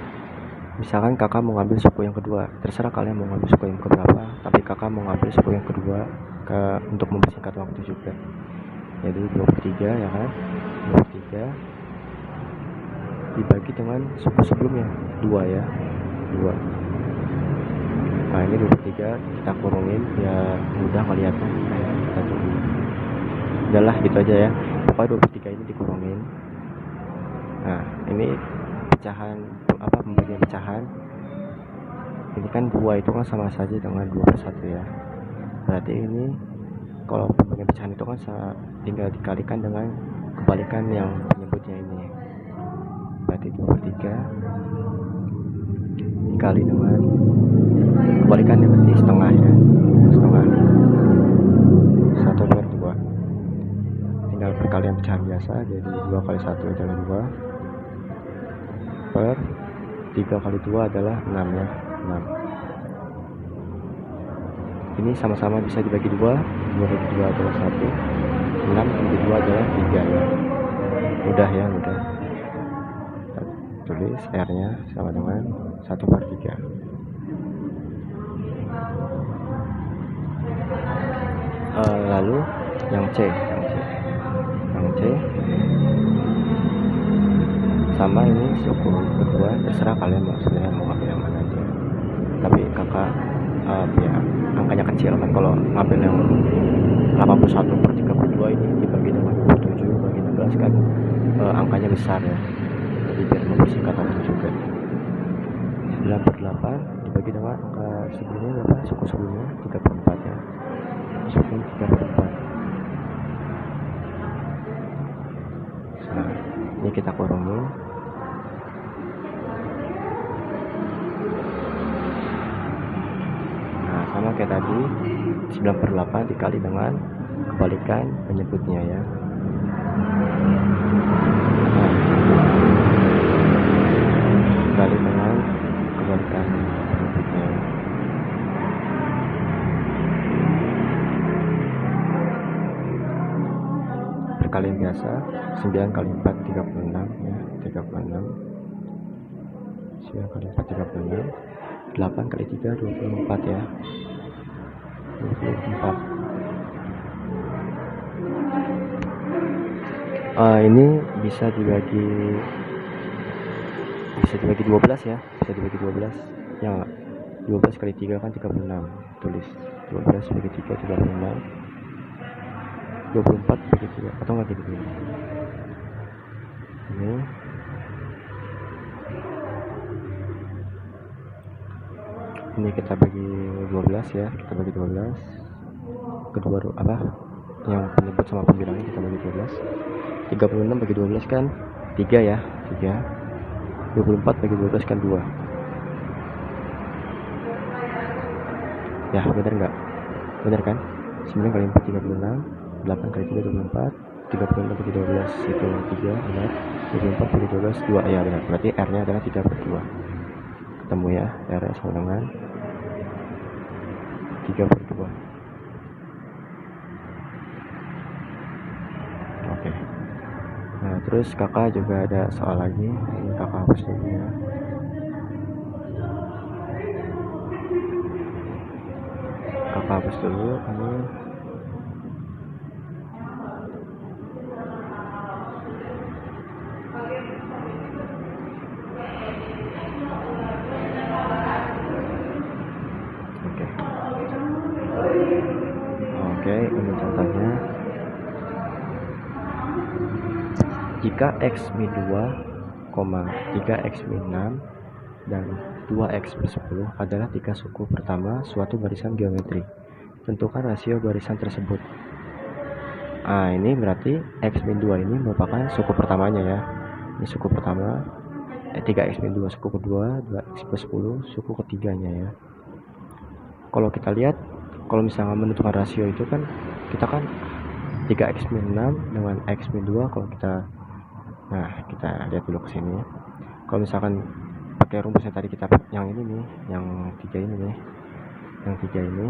misalkan kakak mau ngambil suku yang kedua, terserah kalian mau ngambil suku yang keberapa, tapi kakak mau ngambil suku yang kedua untuk mempersingkat waktu juga. Jadi 23 ya kan, 23 dibagi dengan suku sebelumnya 2 ya, 2. Nah ini 23 kita kurungin ya, mudah ngeliatnya. Kita tunggu, udahlah gitu aja ya, pokoknya 23 ini dikurungin. Nah ini pecahan, pembagian pecahan ini kan 2 itu kan sama saja dengan 2/1 ya. Berarti ini kalau pembagian pecahan itu kan tinggal dikalikan dengan kebalikan yang penyebutnya ini. Berarti 23 dikali dengan kebalikannya berarti setengah ya, setengah 1/2. Tinggal perkalian pecahan biasa, jadi 2 kali 1 adalah 2 per 3 kali 2 adalah 6 ya, 6. Ini sama-sama bisa dibagi 2 bagi 2 adalah 1, 6 bagi 2 adalah 3 ya. Mudah ya, mudah. Kita tulis R nya sama dengan 1/3. Lalu yang C sama ini suku kedua, terserah kalian mau sebenarnya mau ngambil yang mana aja, tapi kakak ya angkanya kecil kan, kalau ngambil yang 81/32 ini dibagi dengan 27 bagi 16 kan angkanya besar ya, jadi biar mempersingkat waktu juga. 9/8 dibagi dengan angka sebelumnya berapa, suku sebelumnya 3/4 ya, suku 3/4. Nah ini kita kurungin. Sama kayak tadi, 9/8 dikali dengan kebalikan penyebutnya ya. Dikali dengan kebalikan penyebutnya. Perkalian biasa, 9 kali 4 36 ya, 36. 9 kali 4 36. 8 kali 3 24 ya, 24. Ini bisa dibagi 12 ya, bisa dibagi 12 ya. 12 kali 3 kan 36, tulis 12 bagi 3 36, 24 bagi 3 atau enggak gitu ini kita bagi 12 ya, kita bagi 12 kedua apa yang penyebut sama pembilangnya, kita bagi 12. 36 bagi 12 kan 3 ya, 3. 24 bagi 12 kan 2 ya, bener nggak? Bener kan? 9 kali 4 36, 8 kali 3 24, 36 bagi 12 itu 3, benar. 24 bagi 12 2 ya, benar. Berarti R nya adalah 3/2. Ketemu ya, R sama dengan 3/2. Oke. Nah terus kakak juga ada soal lagi, ini kakak hapus dulu ya. Kakak hapus dulu ini. Oke, ini contohnya. Jika x min 2, 3x min 6 dan 2x plus 10 adalah 3 suku pertama suatu barisan geometri, tentukan rasio barisan tersebut. Ini berarti x min 2 ini merupakan suku pertamanya ya. Ini suku pertama, 3x min 2 suku kedua, 2x plus 10 suku ketiganya ya. Kalau kita lihat, kalau misalnya menentukan rasio itu kan kita kan 3x min 6 dengan x min 2, kalau kita lihat dulu ke sini ya. Kalau misalkan pakai rumusnya tadi kita yang ini nih, yang 3 ini nih. Yang 3 ini.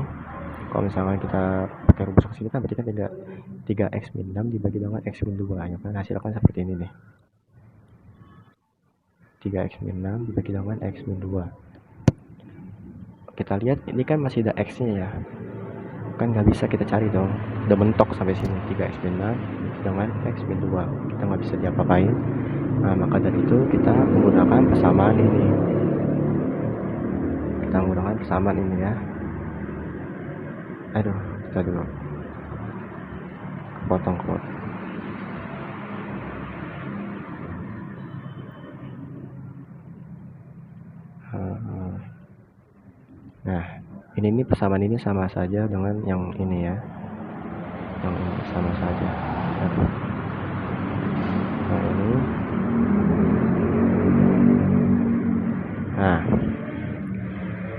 Kalau misalkan kita pakai rumus ke sini kan berarti kan 3x min 6 dibagi dengan x min 2 ya kan, hasilkan seperti ini nih. 3x min 6 dibagi dengan x min 2. Kita lihat ini kan masih ada x nya ya, kan nggak bisa kita cari dong, udah mentok sampai sini. 3x min 6 dengan x min 2 kita nggak bisa diapa-apain. Maka dari itu kita menggunakan persamaan ini, ya. Aduh, kita dulu potong quote. Nah, ini persamaan ini sama saja dengan yang ini ya. Yang ini sama saja. Nah, ini. Nah,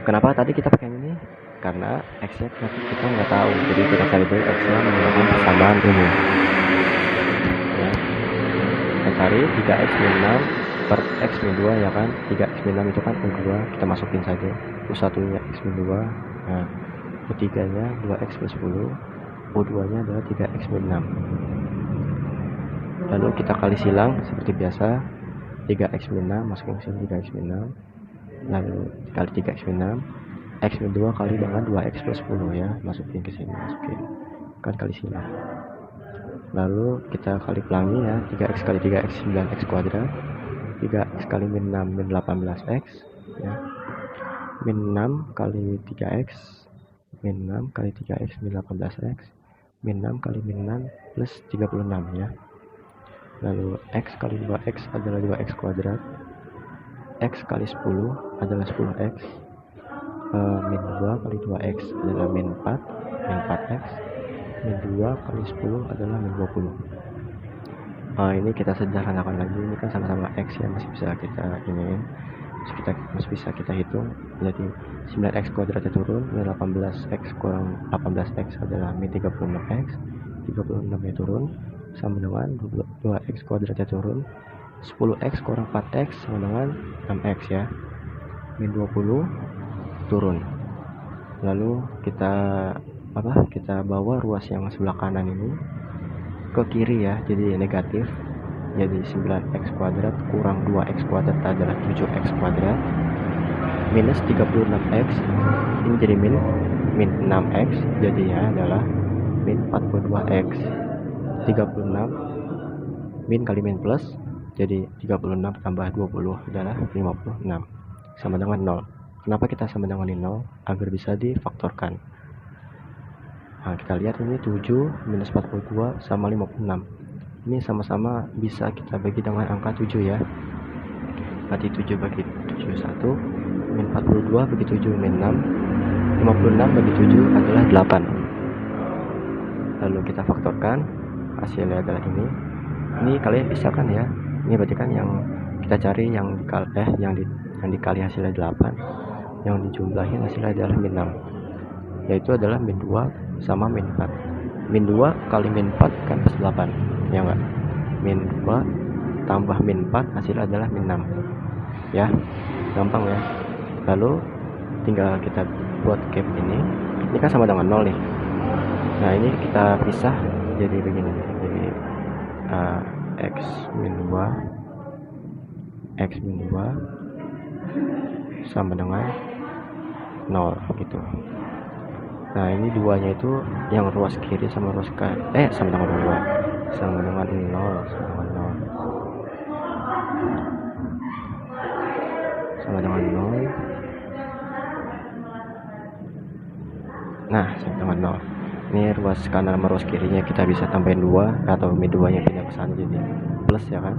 Kenapa tadi kita pakai ini? Karena X-nya kita nggak tahu, jadi kita cari dulu X-nya menggunakan persamaan ini ya. Kita cari 3x min 6 per x min 2 ya kan. 3x min 6 itu kan U2, kita masukin saja U1 nya x min 2, nah U3 nya 2x min 10, U2 nya adalah 3x min 6. Lalu kita kali silang seperti biasa, 3x min 6 masukin ke sini, 3x min 6, lalu kali 3x min 6, x min 2 kali dengan 2x plus 10 ya, masukin ke sini, masukin kan kali silang. Lalu kita kali pelangi ya, 3x kali 3x 9x kuadrat, 3x kali min 6 min 18x ya, min 6 kali 3x, min 6 kali 3x min 18x, min 6 kali min 6 plus 36 ya. Lalu x kali 2x adalah 2x kuadrat, x kali 10 adalah 10x, min 2 kali 2x adalah min 4, min 4x, min 2 kali 10 adalah min 20. Ini kita sederhanakan lagi, ini kan sama-sama x ya, masih bisa kita ini, masih bisa kita hitung. Jadi 9x kuadratnya turun, min 18x kurang 18x adalah min 36x, 36 nya turun sama dengan 2x kuadratnya turun, 10x kurang 4x sama dengan 6x ya, min 20 turun. Lalu kita bawa ruas yang sebelah kanan ini ke kiri ya, jadi negatif. Jadi 9x kuadrat kurang 2x kuadrat adalah 7x kuadrat, minus 36x ini jadi min 6x, jadinya adalah min 42x. 36 min kali min plus, jadi 36 tambah 20 adalah 56 sama dengan 0. Kenapa kita sama dengan 0? Agar bisa difaktorkan. Nah, kita lihat ini 7 minus 42 sama 56. Ini sama-sama bisa kita bagi dengan angka 7 ya. Berarti 7 bagi 7 1, min 42 bagi 7 min 6, 56 bagi 7 adalah 8. Lalu kita faktorkan, hasilnya adalah ini. Ini kalian bisa kan ya. Ini berarti kan yang kita cari yang dikali hasilnya 8, yang dijumlahin hasilnya adalah min 6, yaitu adalah min 2 sama min 4. Min 2 kali min 4 kan 8 ya enggak. Min 2 tambah min 4 hasilnya adalah min 6 ya, gampang ya. Lalu tinggal kita buat gap ini kan sama dengan 0 nih. Nah ini kita pisah jadi begini, jadi x min 2 sama dengan 0 gitu. Nah ini duanya itu yang ruas kiri sama ruas kanan sama dengan 2, sama dengan 0, sama dengan 0. Nah sama dengan 0. Ini ruas kanan sama ruas kirinya kita bisa tambahin 2 atau min 2 nya pindah ke sana jadi plus ya kan.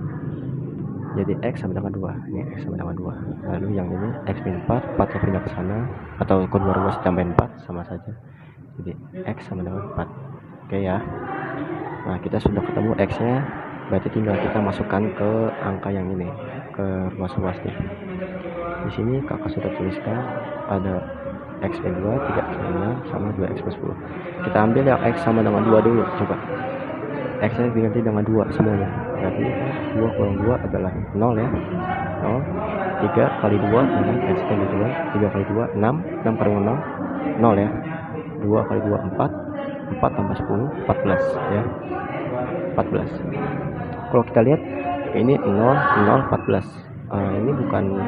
Jadi x sama dengan 2. Ini x sama dengan 2. Lalu yang ini x min 4 nya pindah ke sana, atau kedua ruas tambahin 4 sama saja. Jadi x sama dengan 4. Oke ya. Nah, kita sudah ketemu x-nya, berarti tinggal kita masukkan ke angka yang ini, ke ruas-ruasnya. Di sini kakak sudah tuliskan ada x min 2, 3x min 6 sama 2x plus 10. Kita ambil yang x sama dengan 2 dulu, coba. X-nya diganti dengan 2 semuanya. Berarti 2 kurang 2 adalah 0 ya. 0. 3 kali 2 dengan x kan gitu kan. 3 kali 2 6, 6 kali 0 0 ya. 2 kali 2 4, 4 tambah 10 14 ya. 14. Kalau kita lihat ini 0 0 14. Ini bukan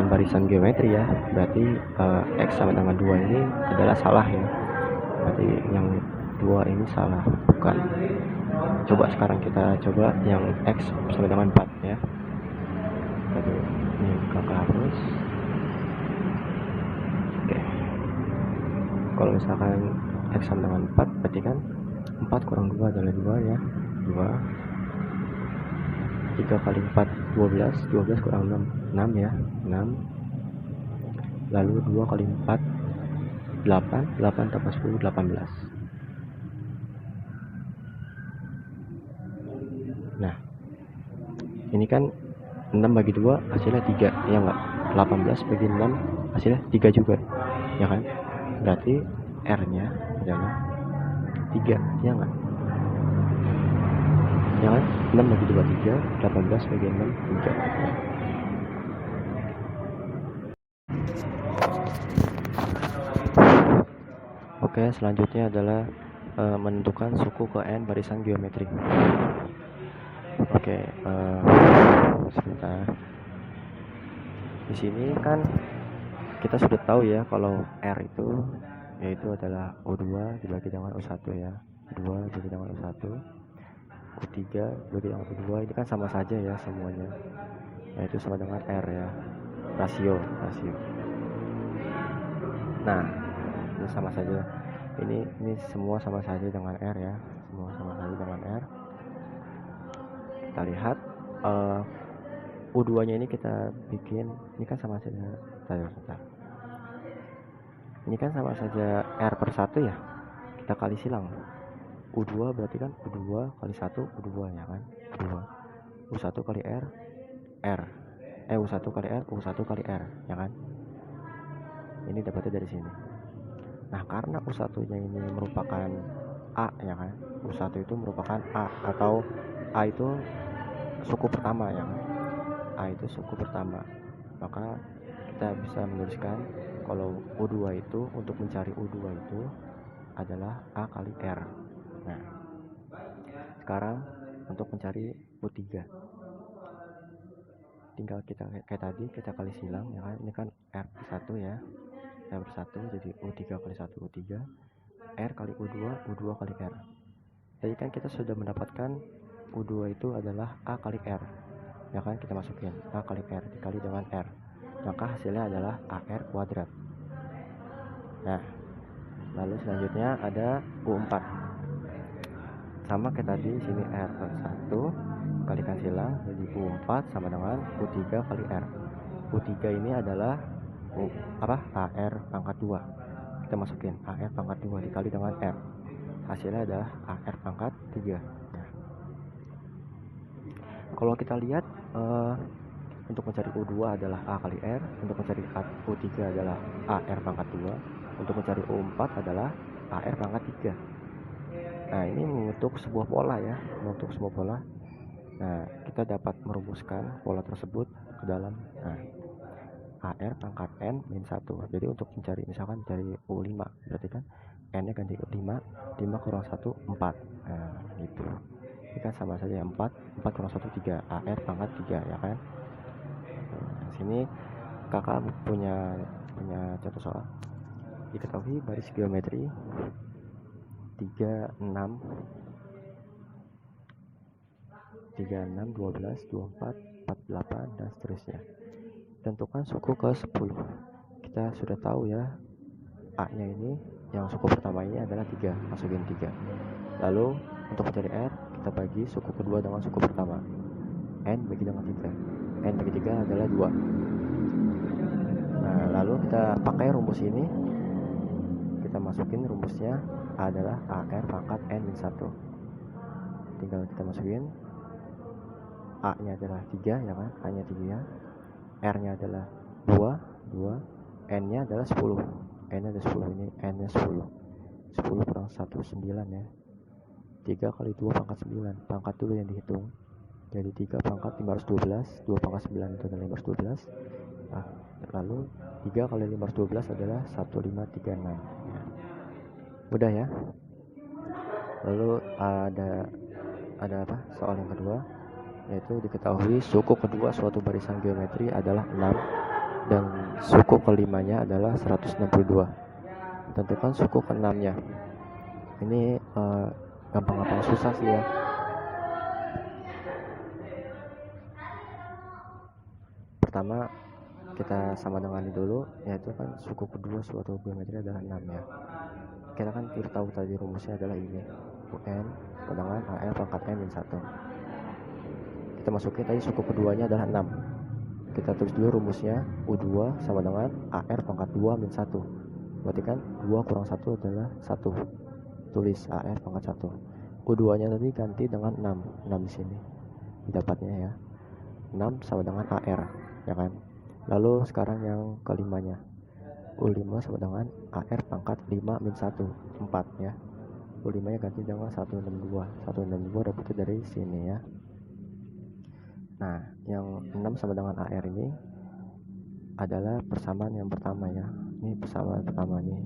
barisan geometri ya. Berarti x sama dengan 2 ini adalah salah ya. Berarti yang 2 ini salah, bukan. Coba sekarang kita coba yang x sama dengan 4 ya. Jadi ini kakak hapus. Oke. Kalau misalkan x sama dengan 4 berarti kan 4 kurang 2 adalah 2 ya. 2. 3 kali 4 12, 12 kurang 6 6 ya, 6. Lalu 2 kali 4 8, 8 tambah 10 18. Nah, ini kan 6 bagi 2 hasilnya 3, ya enggak? 18 bagi 6 hasilnya 3 juga, ya kan? Berarti R-nya adalah 3, ya enggak? Ya kan? 6 bagi 2 3, 18 bagi 6 3. Oke, selanjutnya adalah menentukan suku ke n barisan geometri. Oke, sebentar. Di sini kan kita sudah tahu ya kalau R itu yaitu adalah U2 dibagi dengan U1 ya. U2 dibagi dengan U1, U3 dibagi dengan U2, ini kan sama saja ya semuanya. Yaitu sama dengan R ya. Rasio. Nah, ini sama saja. Ini semua sama saja dengan R ya. Semua sama saja dengan R. Kita lihat U2 nya ini kita bikin, ini kan sama saja. Bentar. Ini kan sama saja R per 1 ya. Kita kali silang. U2 berarti kan U2 kali 1 U2 ya kan. U1 kali R. U1 kali R, U1 kali R ya kan. Ini dapatnya dari sini. Nah, karena U1 nya ini merupakan A ya kan. U1 itu merupakan A, atau A itu suku pertama ya kan. A itu suku pertama. Maka kita bisa menuliskan kalau U2 itu, untuk mencari U2 itu adalah A kali R. Nah, sekarang untuk mencari U3, tinggal kita kayak tadi, kita kali silang ya kan. Ini kan R1 ya, R1 jadi U3 kali 1 U3, R kali U2, U2 kali R. Jadi kan kita sudah mendapatkan U2 itu adalah A kali R ya kan. Kita masukin A kali R dikali dengan R, maka hasilnya adalah AR kuadrat. Nah, lalu selanjutnya ada U4, sama kayak tadi, sini R1 kalikan silang, jadi U4 sama dengan U3 kali R. U3 ini adalah AR pangkat 2. Kita masukin AR pangkat 2 dikali dengan R, hasilnya adalah AR pangkat 3. Nah, kalau kita lihat untuk mencari U2 adalah A kali R, untuk mencari U3 adalah AR pangkat 2, untuk mencari U4 adalah AR pangkat 3. Nah, ini membentuk sebuah pola ya, Nah, kita dapat merumuskan pola tersebut ke dalam AR pangkat N min 1. Jadi untuk mencari, misalkan mencari U5, berarti kan N nya ganti U5, 5 kurang 1 4. Nah, gitu. Ini kan sama saja 4 kurang 1 3, AR pangkat 3 ya kan. Nah, sini kakak punya contoh soal. Diketahui baris geometri 36, 12, 24, 48 dan seterusnya. Tentukan suku ke 10. Kita sudah tahu ya, A nya ini yang suku pertama ini adalah 3, masukin 3. Lalu untuk mencari R, kita bagi suku kedua dengan suku pertama, N bagi dengan 3. N bagi 3 adalah 2. Nah, lalu kita pakai rumus ini, kita masukin rumusnya adalah AR pangkat N min 1. Tinggal kita masukin, A nya adalah 3 ya kan, A nya 3, R nya adalah 2, N nya adalah 10. N nya ada 10, ini N nya 10 kurang 1 9 ya. 3 kali 2 pangkat 9, pangkat dulu yang dihitung, jadi 3 pangkat 512, 2 pangkat 9 itu adalah 512. Nah, lalu 3 kali 512 adalah 1536 ya. Mudah ya. Lalu ada apa, soal yang kedua, yaitu diketahui suku kedua suatu barisan geometri adalah 6 dan suku kelimanya adalah 162. Tentukan suku ke-6 nya. Ini gampang-gampang susah sih ya. Pertama kita sama dengan dulu, yaitu kan suku kedua suatu geometri adalah 6 ya. Kita kan sudah tahu tadi rumusnya adalah ini, UN dengan AR pangkat N min 1. Kita masukin tadi suku keduanya adalah 6. Kita tulis dulu rumusnya, U2 sama dengan AR pangkat 2 min 1. Berarti kan 2 kurang 1 adalah 1. Tulis AR pangkat 1. U2 nya tadi ganti dengan 6 di sini didapatnya ya. 6 sama dengan AR, ya kan. Lalu sekarang yang kelimanya, U5 sama dengan AR pangkat 5 min 1, 4 ya. U5 nya ganti dengan 162. 162 dapetnya dari sini ya. Nah, yang 6 sama dengan AR ini adalah persamaan yang pertama ya. Ini persamaan pertama nih.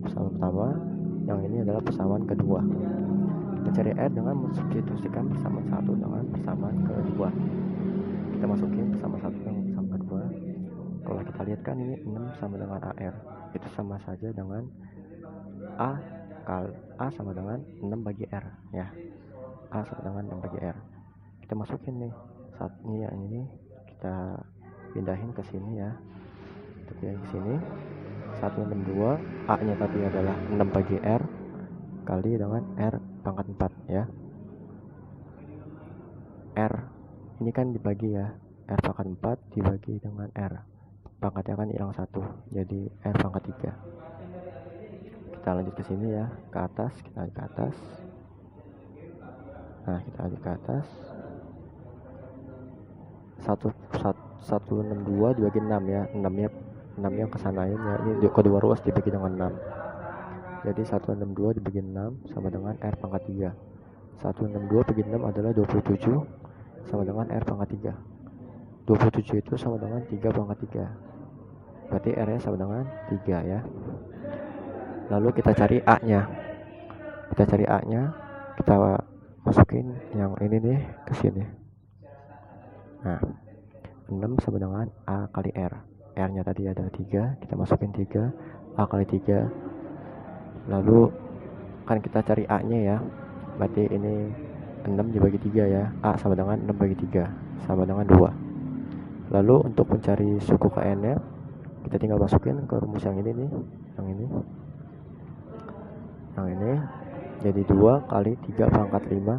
Persamaan pertama, yang ini adalah persamaan kedua. Kita cari R dengan mensubstitusikan persamaan 1 dengan persamaan kedua. Kita masukin persamaan 1 dengan persamaan kedua. Kalau kita lihat kan ini 6 sama dengan AR. Itu sama saja dengan A sama dengan 6 bagi R ya. A sama dengan 6 bagi R. Kita masukin nih. Saat ini yang ini kita pindahin ke sini ya. Kita pindahin ke sini. 162, A-nya tadi adalah 6 bagi R kali dengan R pangkat 4 ya. R ini kan dibagi ya. R pangkat 4 dibagi dengan R. Pangkatnya kan hilang 1. Jadi R pangkat 3. Kita lanjut ke sini ya, ke atas, kita lanjut ke atas. Nah, kita lanjut ke atas. 162 dibagi 6 ya. 6-nya kesanain ya. Ini kedua ruas dibagi dengan 6. Jadi 162 dibagi 6 sama dengan R pangkat 3. 162 bagi 6 adalah 27 sama dengan R pangkat 3. 27 itu sama dengan 3 pangkat 3. Berarti R nya sama dengan 3 ya. Lalu kita cari A nya. Kita cari A nya. Kita masukin yang ini nih ke sini. Nah, 6 sama dengan A kali R. R nya tadi ada 3. Kita masukin 3. A kali 3. Lalu kan kita cari A nya ya. Berarti ini 6 dibagi 3 ya. A sama dengan 6 bagi 3 sama dengan 2. Lalu untuk mencari suku ke N nya, kita tinggal masukin ke rumus yang ini nih. Yang ini jadi 2 kali 3 pangkat 5.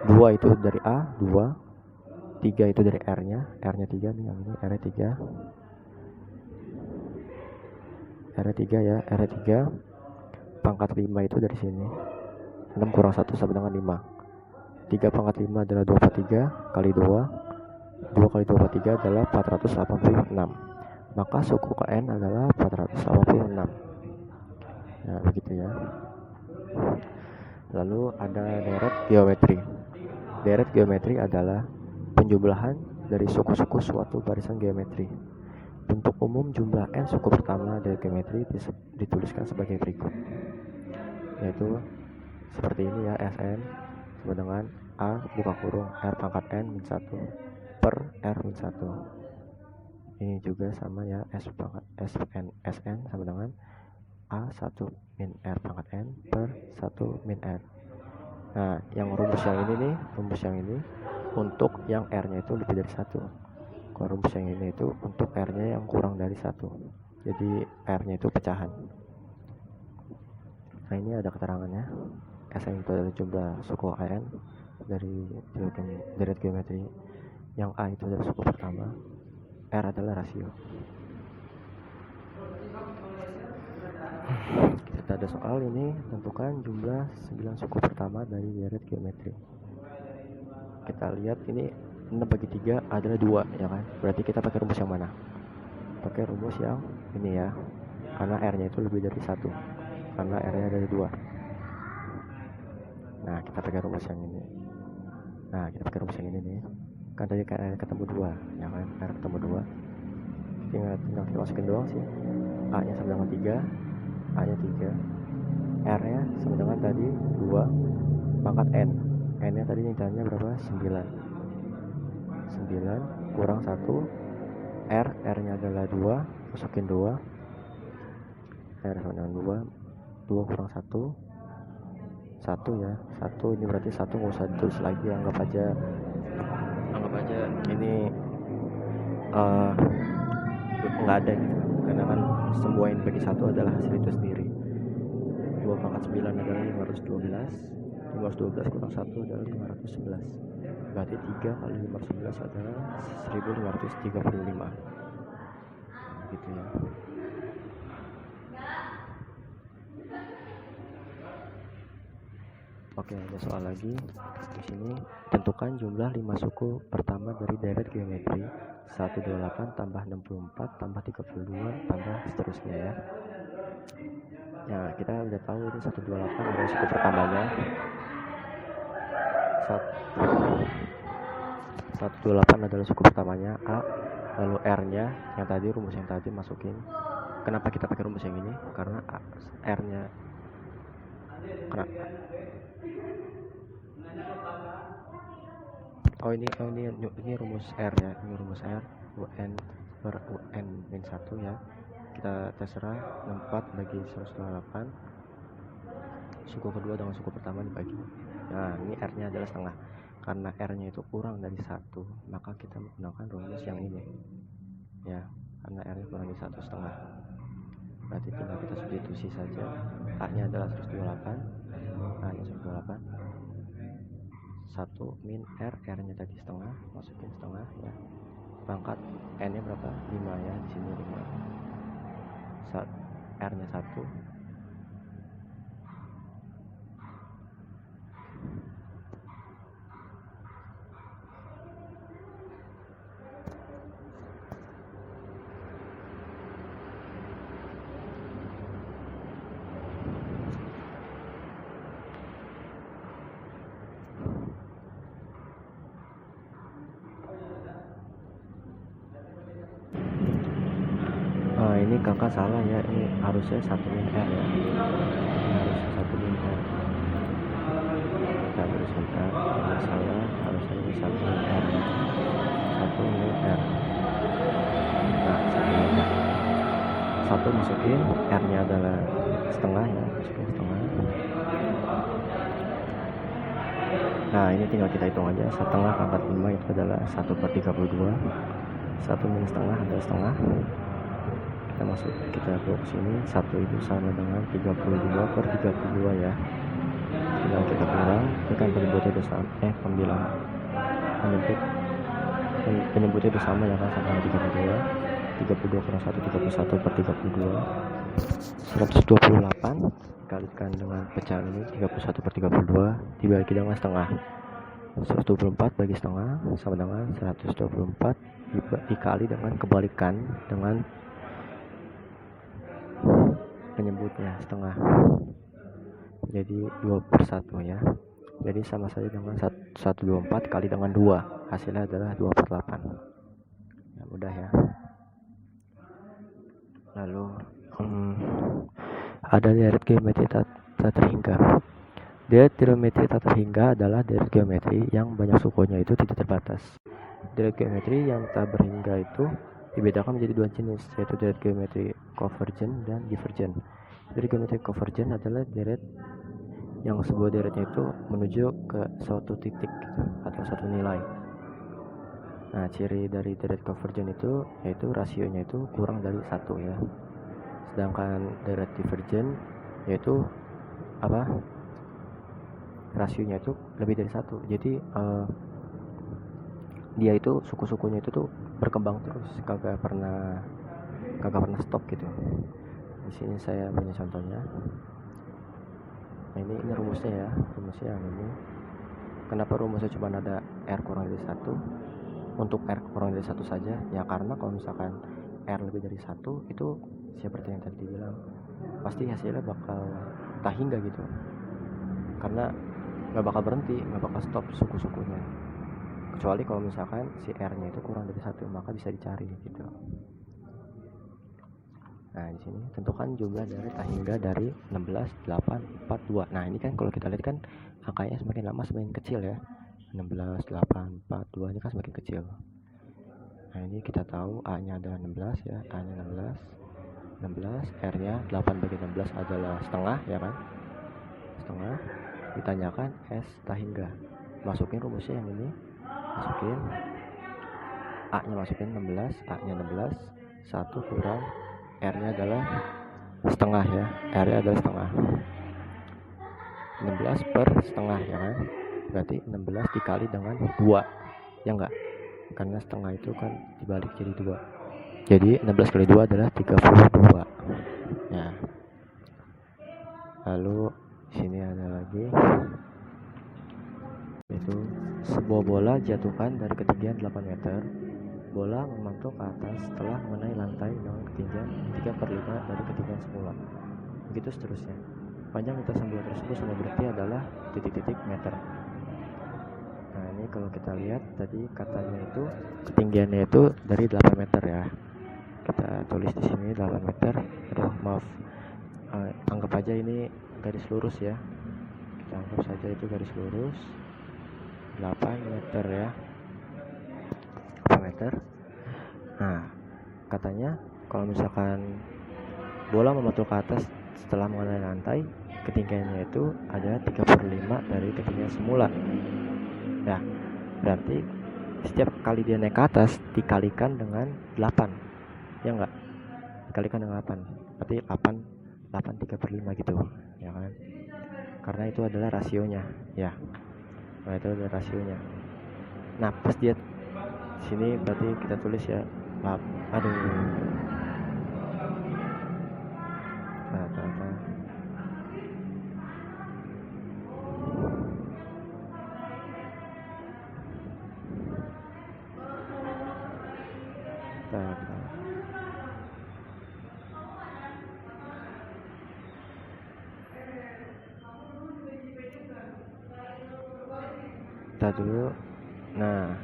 2 itu dari A, 2. 3 itu dari R nya. R nya 3 nih, yang ini R nya 3. R nya 3 ya. R nya 3 pangkat 5 itu dari sini. 6 kurang 1 sama dengan 5. 3 pangkat 5 adalah 2 per 3 kali 2. 2 kali 2 per 3 adalah 486. Maka suku ke N adalah 486. Nah, begitu ya. Lalu ada deret geometri. Deret geometri adalah penjumlahan dari suku-suku suatu barisan geometri. Untuk umum jumlah N suku pertama dari geometri dituliskan sebagai berikut. Yaitu seperti ini ya, Sn sama dengan A buka kurung R pangkat N min 1 per R min 1. Ini juga sama ya, Sn sama dengan A1 min R pangkat N per 1 min R. Nah, yang rumus yang ini nih, rumus yang ini untuk yang R-nya itu lebih dari 1. Kalau rumus yang ini itu untuk R-nya yang kurang dari 1. Jadi R-nya itu pecahan. Nah, ini ada keterangannya. Sn itu adalah jumlah suku N dari deret geometri. Yang A itu adalah suku pertama. R adalah rasio. Kita ada soal ini, tentukan jumlah 9 suku pertama dari deret geometri. Kita lihat ini 6 bagi 3 adalah 2 ya kan. Berarti kita pakai rumus yang mana? Pakai rumus yang ini ya. Karena R-nya itu lebih dari 1. Karena R-nya dari 2. Nah, kita pakai rumus yang ini. Nah, kita pakai rumus yang ini nih. Kan tadi kan R ketemu 2 ya kan. R ketemu 2. Tinggal kita masukin doang sih. A-nya sama dengan 3. A-nya 3. R-nya sama dengan tadi 2 pangkat N. N-nya tadi nilainya berapa? 9. 9 kurang 1. R-nya adalah 2. Masukin 2. R sama dengan 2. 2 kurang 1. 1 ya. 1 ini berarti 1 nggak usah ditulis lagi. Anggap aja ini nggak ada gitu. Karena kan semua yang bagi 1 adalah hasil itu sendiri. 2 pangkat 9 adalah 512. 512 kurang 1 adalah 511. Berarti 3 kali 511 adalah 1535. Gitu ya. Oke, ada soal lagi di sini. Tentukan jumlah 5 suku pertama dari deret geometri 128 tambah 64 tambah 32 tambah seterusnya ya. Ya, kita udah tahu ini 128 adalah suku pertamanya. 128 adalah suku pertamanya A, lalu R-nya yang tadi rumus yang tadi masukin. Kenapa kita pakai rumus yang ini? Karena R-nya ini rumus R ya, ini rumus R UN per UN min 1 ya. Kita terserah 64 bagi 128, suku kedua dengan suku pertama dibagi. Nah, ini R-nya adalah setengah. Karena R-nya itu kurang dari 1, maka kita menggunakan rumus yang ini ya, karena R-nya kurang dari 1 setengah. Berarti tinggal kita substitusi saja. A-nya adalah 128, A-nya 128, 1 min R, R-nya tadi setengah, masukin setengah ya. Pangkat N-nya berapa? 5 ya, di sini 5. R-nya 1. Ini kakak salah ya, ini harusnya 1 min R ya, ini harusnya 1 min R. Kita terus bentar, ini salah, harusnya ini 1 min R, 1 min R. Nah, 1 min R, 1 masukin, R nya adalah setengah ya, masukin setengah. Nah, ini tinggal kita hitung aja, setengah pangkat 5 itu adalah 1/32, 1 min setengah adalah setengah. Kita bawa ke sini, 1 itu sama dengan 32/32 ya. Tinggal kita kurang, itu kan penyebutnya itu sama, penyebutnya itu sama ya kan, sama dengan 32 kurang 1, 31/32. 128 dikalikan dengan pecahan ini 31/32 dibagi dengan setengah. 124 bagi setengah sama dengan 124 dikali dengan kebalikan dengan penyebutnya setengah, jadi 2/1 ya. Jadi sama saja dengan 124 kali dengan 2, hasilnya adalah 2/8 ya, mudah ya. Lalu ada deret geometri tak terhingga. Deret geometri tak terhingga adalah deret geometri yang banyak sukunya itu tidak terbatas. Deret geometri yang tak berhingga itu dibedakan menjadi 2 jenis, yaitu deret geometri convergent dan divergent. Deret geometri convergent adalah deret yang sebuah deretnya itu menuju ke suatu titik gitu, atau satu nilai. Nah, ciri dari deret convergent itu yaitu rasionya itu kurang dari 1 ya. Sedangkan deret divergent yaitu rasionya itu lebih dari 1. Jadi dia itu suku-sukunya itu tuh berkembang terus, kagak pernah stop gitu. Di sini saya punya contohnya. Nah, ini rumusnya ya, rumusnya yang ini. Kenapa rumusnya cuma ada R kurang dari 1? Untuk R kurang dari 1 saja ya, karena kalau misalkan R lebih dari 1 itu seperti yang tadi dibilang, pasti hasilnya bakal tak hingga gitu, karena nggak bakal berhenti, nggak bakal stop suku-sukunya, kecuali kalau misalkan si R-nya itu kurang dari 1, maka bisa dicari gitu. Nah, di sini tentukan jumlah dari tak hingga dari 16, 8, 4, 2. Nah, ini kan kalau kita lihat kan angkanya semakin lama semakin kecil ya. 16, 8, 4, 2 ini kan semakin kecil. Nah, ini kita tahu A-nya adalah 16 ya, A-nya 16, R-nya 8 bagi 16 adalah setengah ya kan. Setengah. Ditanyakan S tak hingga. Masukin rumusnya yang ini. Masukin A-nya, masukin 16, A-nya 16, 1 kurang R-nya adalah setengah ya, R-nya adalah setengah. 16 per setengah ya kan, berarti 16 dikali dengan 2 ya enggak, karena setengah itu kan dibalik jadi 2, jadi 16 kali 2 adalah 32 ya. Lalu sini ada lagi itu sebuah bola jatuhkan dari ketinggian 8 meter. Bola memantul ke atas setelah mengenai lantai dengan ketinggian 3/5 dari ketinggian semula. Begitu seterusnya. Panjang lintasan bola tersebut sama berarti adalah titik-titik meter. Nah, ini kalau kita lihat tadi katanya itu ketinggiannya itu dari 8 meter ya. Kita tulis di sini 8 meter. Aduh, maaf. Anggap aja ini garis lurus ya. Kita anggap saja itu garis lurus 8 meter ya. 8 meter. Nah, katanya kalau misalkan bola memantul ke atas setelah mengenai lantai, ketinggiannya itu adalah 3/5 dari ketinggian semula. Nah, berarti setiap kali dia naik ke atas dikalikan dengan 8. Ya enggak? Dikalikan dengan 8. Berarti 8 3/5 gitu, ya kan? Karena itu adalah rasionya, ya. Nah, itu adalah rasionya. Nah, pas dia sini berarti kita tulis ya. Aduh. Dulu. Nah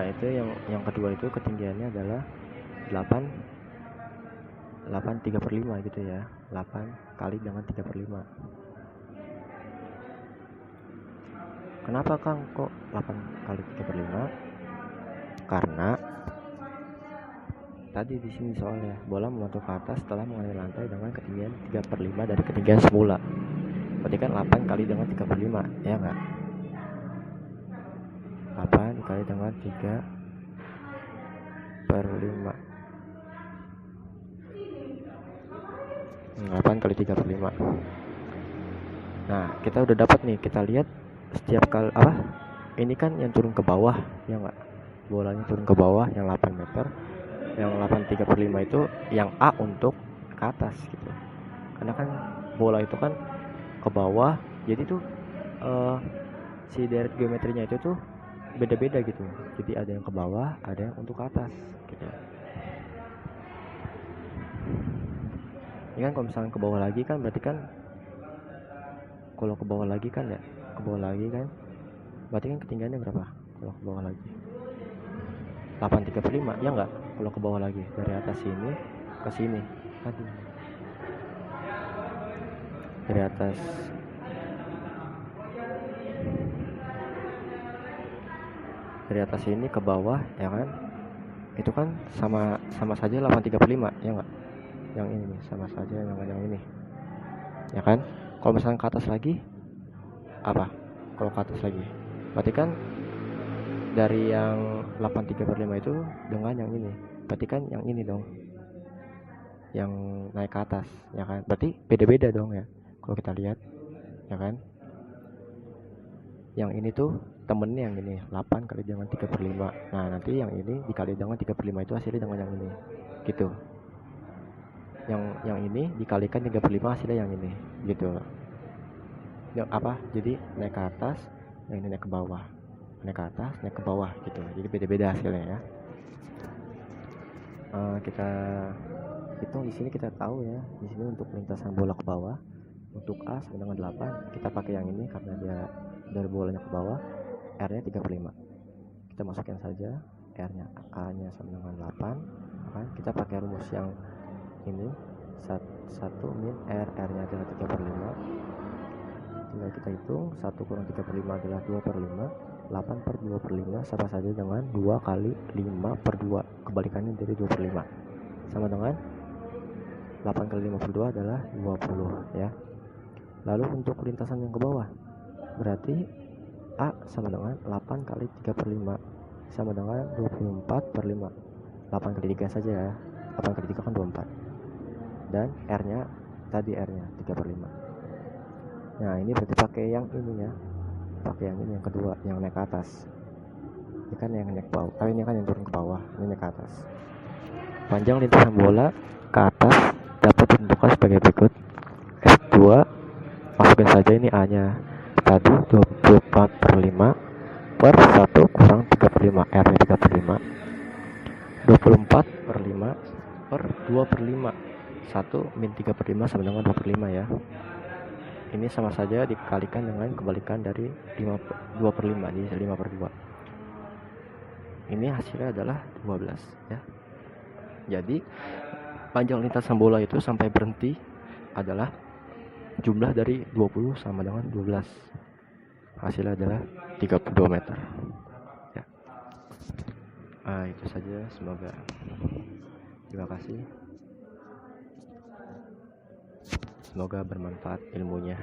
itu yang kedua itu ketinggiannya adalah 8 3/5 gitu ya. 8 kali dengan 3/5. Kenapa Kang kok 8 kali 3/5? Karena tadi di sini soalnya bola memantul ke atas setelah mengenai lantai dengan ketinggian 3/5 dari ketinggian semula. Berarti kan 8 kali dengan 3/5, ya enggak? 8 dikali dengan 3/5. 8 kali 3/5. Nah, kita udah dapat nih. Kita lihat setiap kali ini kan yang turun ke bawah, ya enggak? Bolanya turun ke bawah yang 8 meter. Yang 8 3/5 itu yang A untuk ke atas gitu. Karena kan bola itu kan ke bawah, jadi tuh si deret geometrinya itu tuh beda-beda gitu. Jadi ada yang ke bawah, ada yang untuk ke atas gitu. Ini kan kalau misalnya ke bawah lagi kan berarti kan kalau ke bawah lagi kan ya, ke bawah lagi kan berarti kan ketinggiannya berapa kalau ke bawah lagi? 8 3/5, ya enggak? Kalau ke bawah lagi dari atas sini ke sini. Aduh. Dari atas sini ke bawah, ya kan? Itu kan sama saja 8 3/5, ya enggak? Yang ini sama saja dengan yang ini, ya kan? Kalau misalnya ke atas lagi apa? Kalau ke atas lagi berarti kan dari yang 8 3/5 itu dengan yang ini, berarti kan yang ini dong yang naik ke atas, ya kan? Berarti beda-beda dong ya kalau kita lihat, ya kan? Yang ini tuh temennya yang ini 8 kali dengan 3/5. Nah, nanti yang ini dikali dengan 3/5 itu hasilnya dengan yang ini gitu. Yang ini dikalikan 3/5 hasilnya yang ini gitu. Jadi naik ke atas, yang ini naik ke bawah, naik ke atas, naik ke bawah gitu. Jadi beda-beda hasilnya ya. Kita hitung di sini, kita tahu ya di sini untuk lintasan bola ke bawah untuk A sama dengan 8, kita pakai yang ini karena dia dari bolanya ke bawah, R-nya 3/5. Kita masukkan saja R-nya, A-nya sama dengan 8, kan? Kita pakai rumus yang ini 1 min R, R-nya adalah 3/5. Tinggal kita hitung 1 kurang 3/5 adalah 2/5. 8 per 2/5 sama saja dengan 2 kali 5 per 2, kebalikannya dari 2/5 sama dengan 8 kali 5 per 2 adalah 20 ya. Lalu untuk lintasan yang ke bawah berarti A sama dengan 8 kali 3/5 sama dengan 24/5. 8 kali 3 saja ya, 8 kali 3 kan 24, dan R-nya tadi R-nya 3/5. Nah, ini berarti pakai yang ini ya, pakai yang ini yang kedua, yang naik ke atas. Ini kan yang naik ke bawah, ini kan yang turun ke bawah, ini naik ke atas. Panjang lintasan bola ke atas dapat ditentukan sebagai berikut. S2, masukin saja ini A-nya tadi 24/5 per 1 kurang 3/5, R-nya 3/5. 24/5 per 2/5, 1 min 3/5 sama dengan 2/5 ya. Ini sama saja dikalikan dengan kebalikan dari 2/5, jadi 5/2. Ini hasilnya adalah 12 ya. Jadi panjang lintasan bola itu sampai berhenti adalah jumlah dari 20 sama dengan 12. Hasilnya adalah 32 meter ya. Itu saja, semoga. Terima kasih, semoga bermanfaat ilmunya.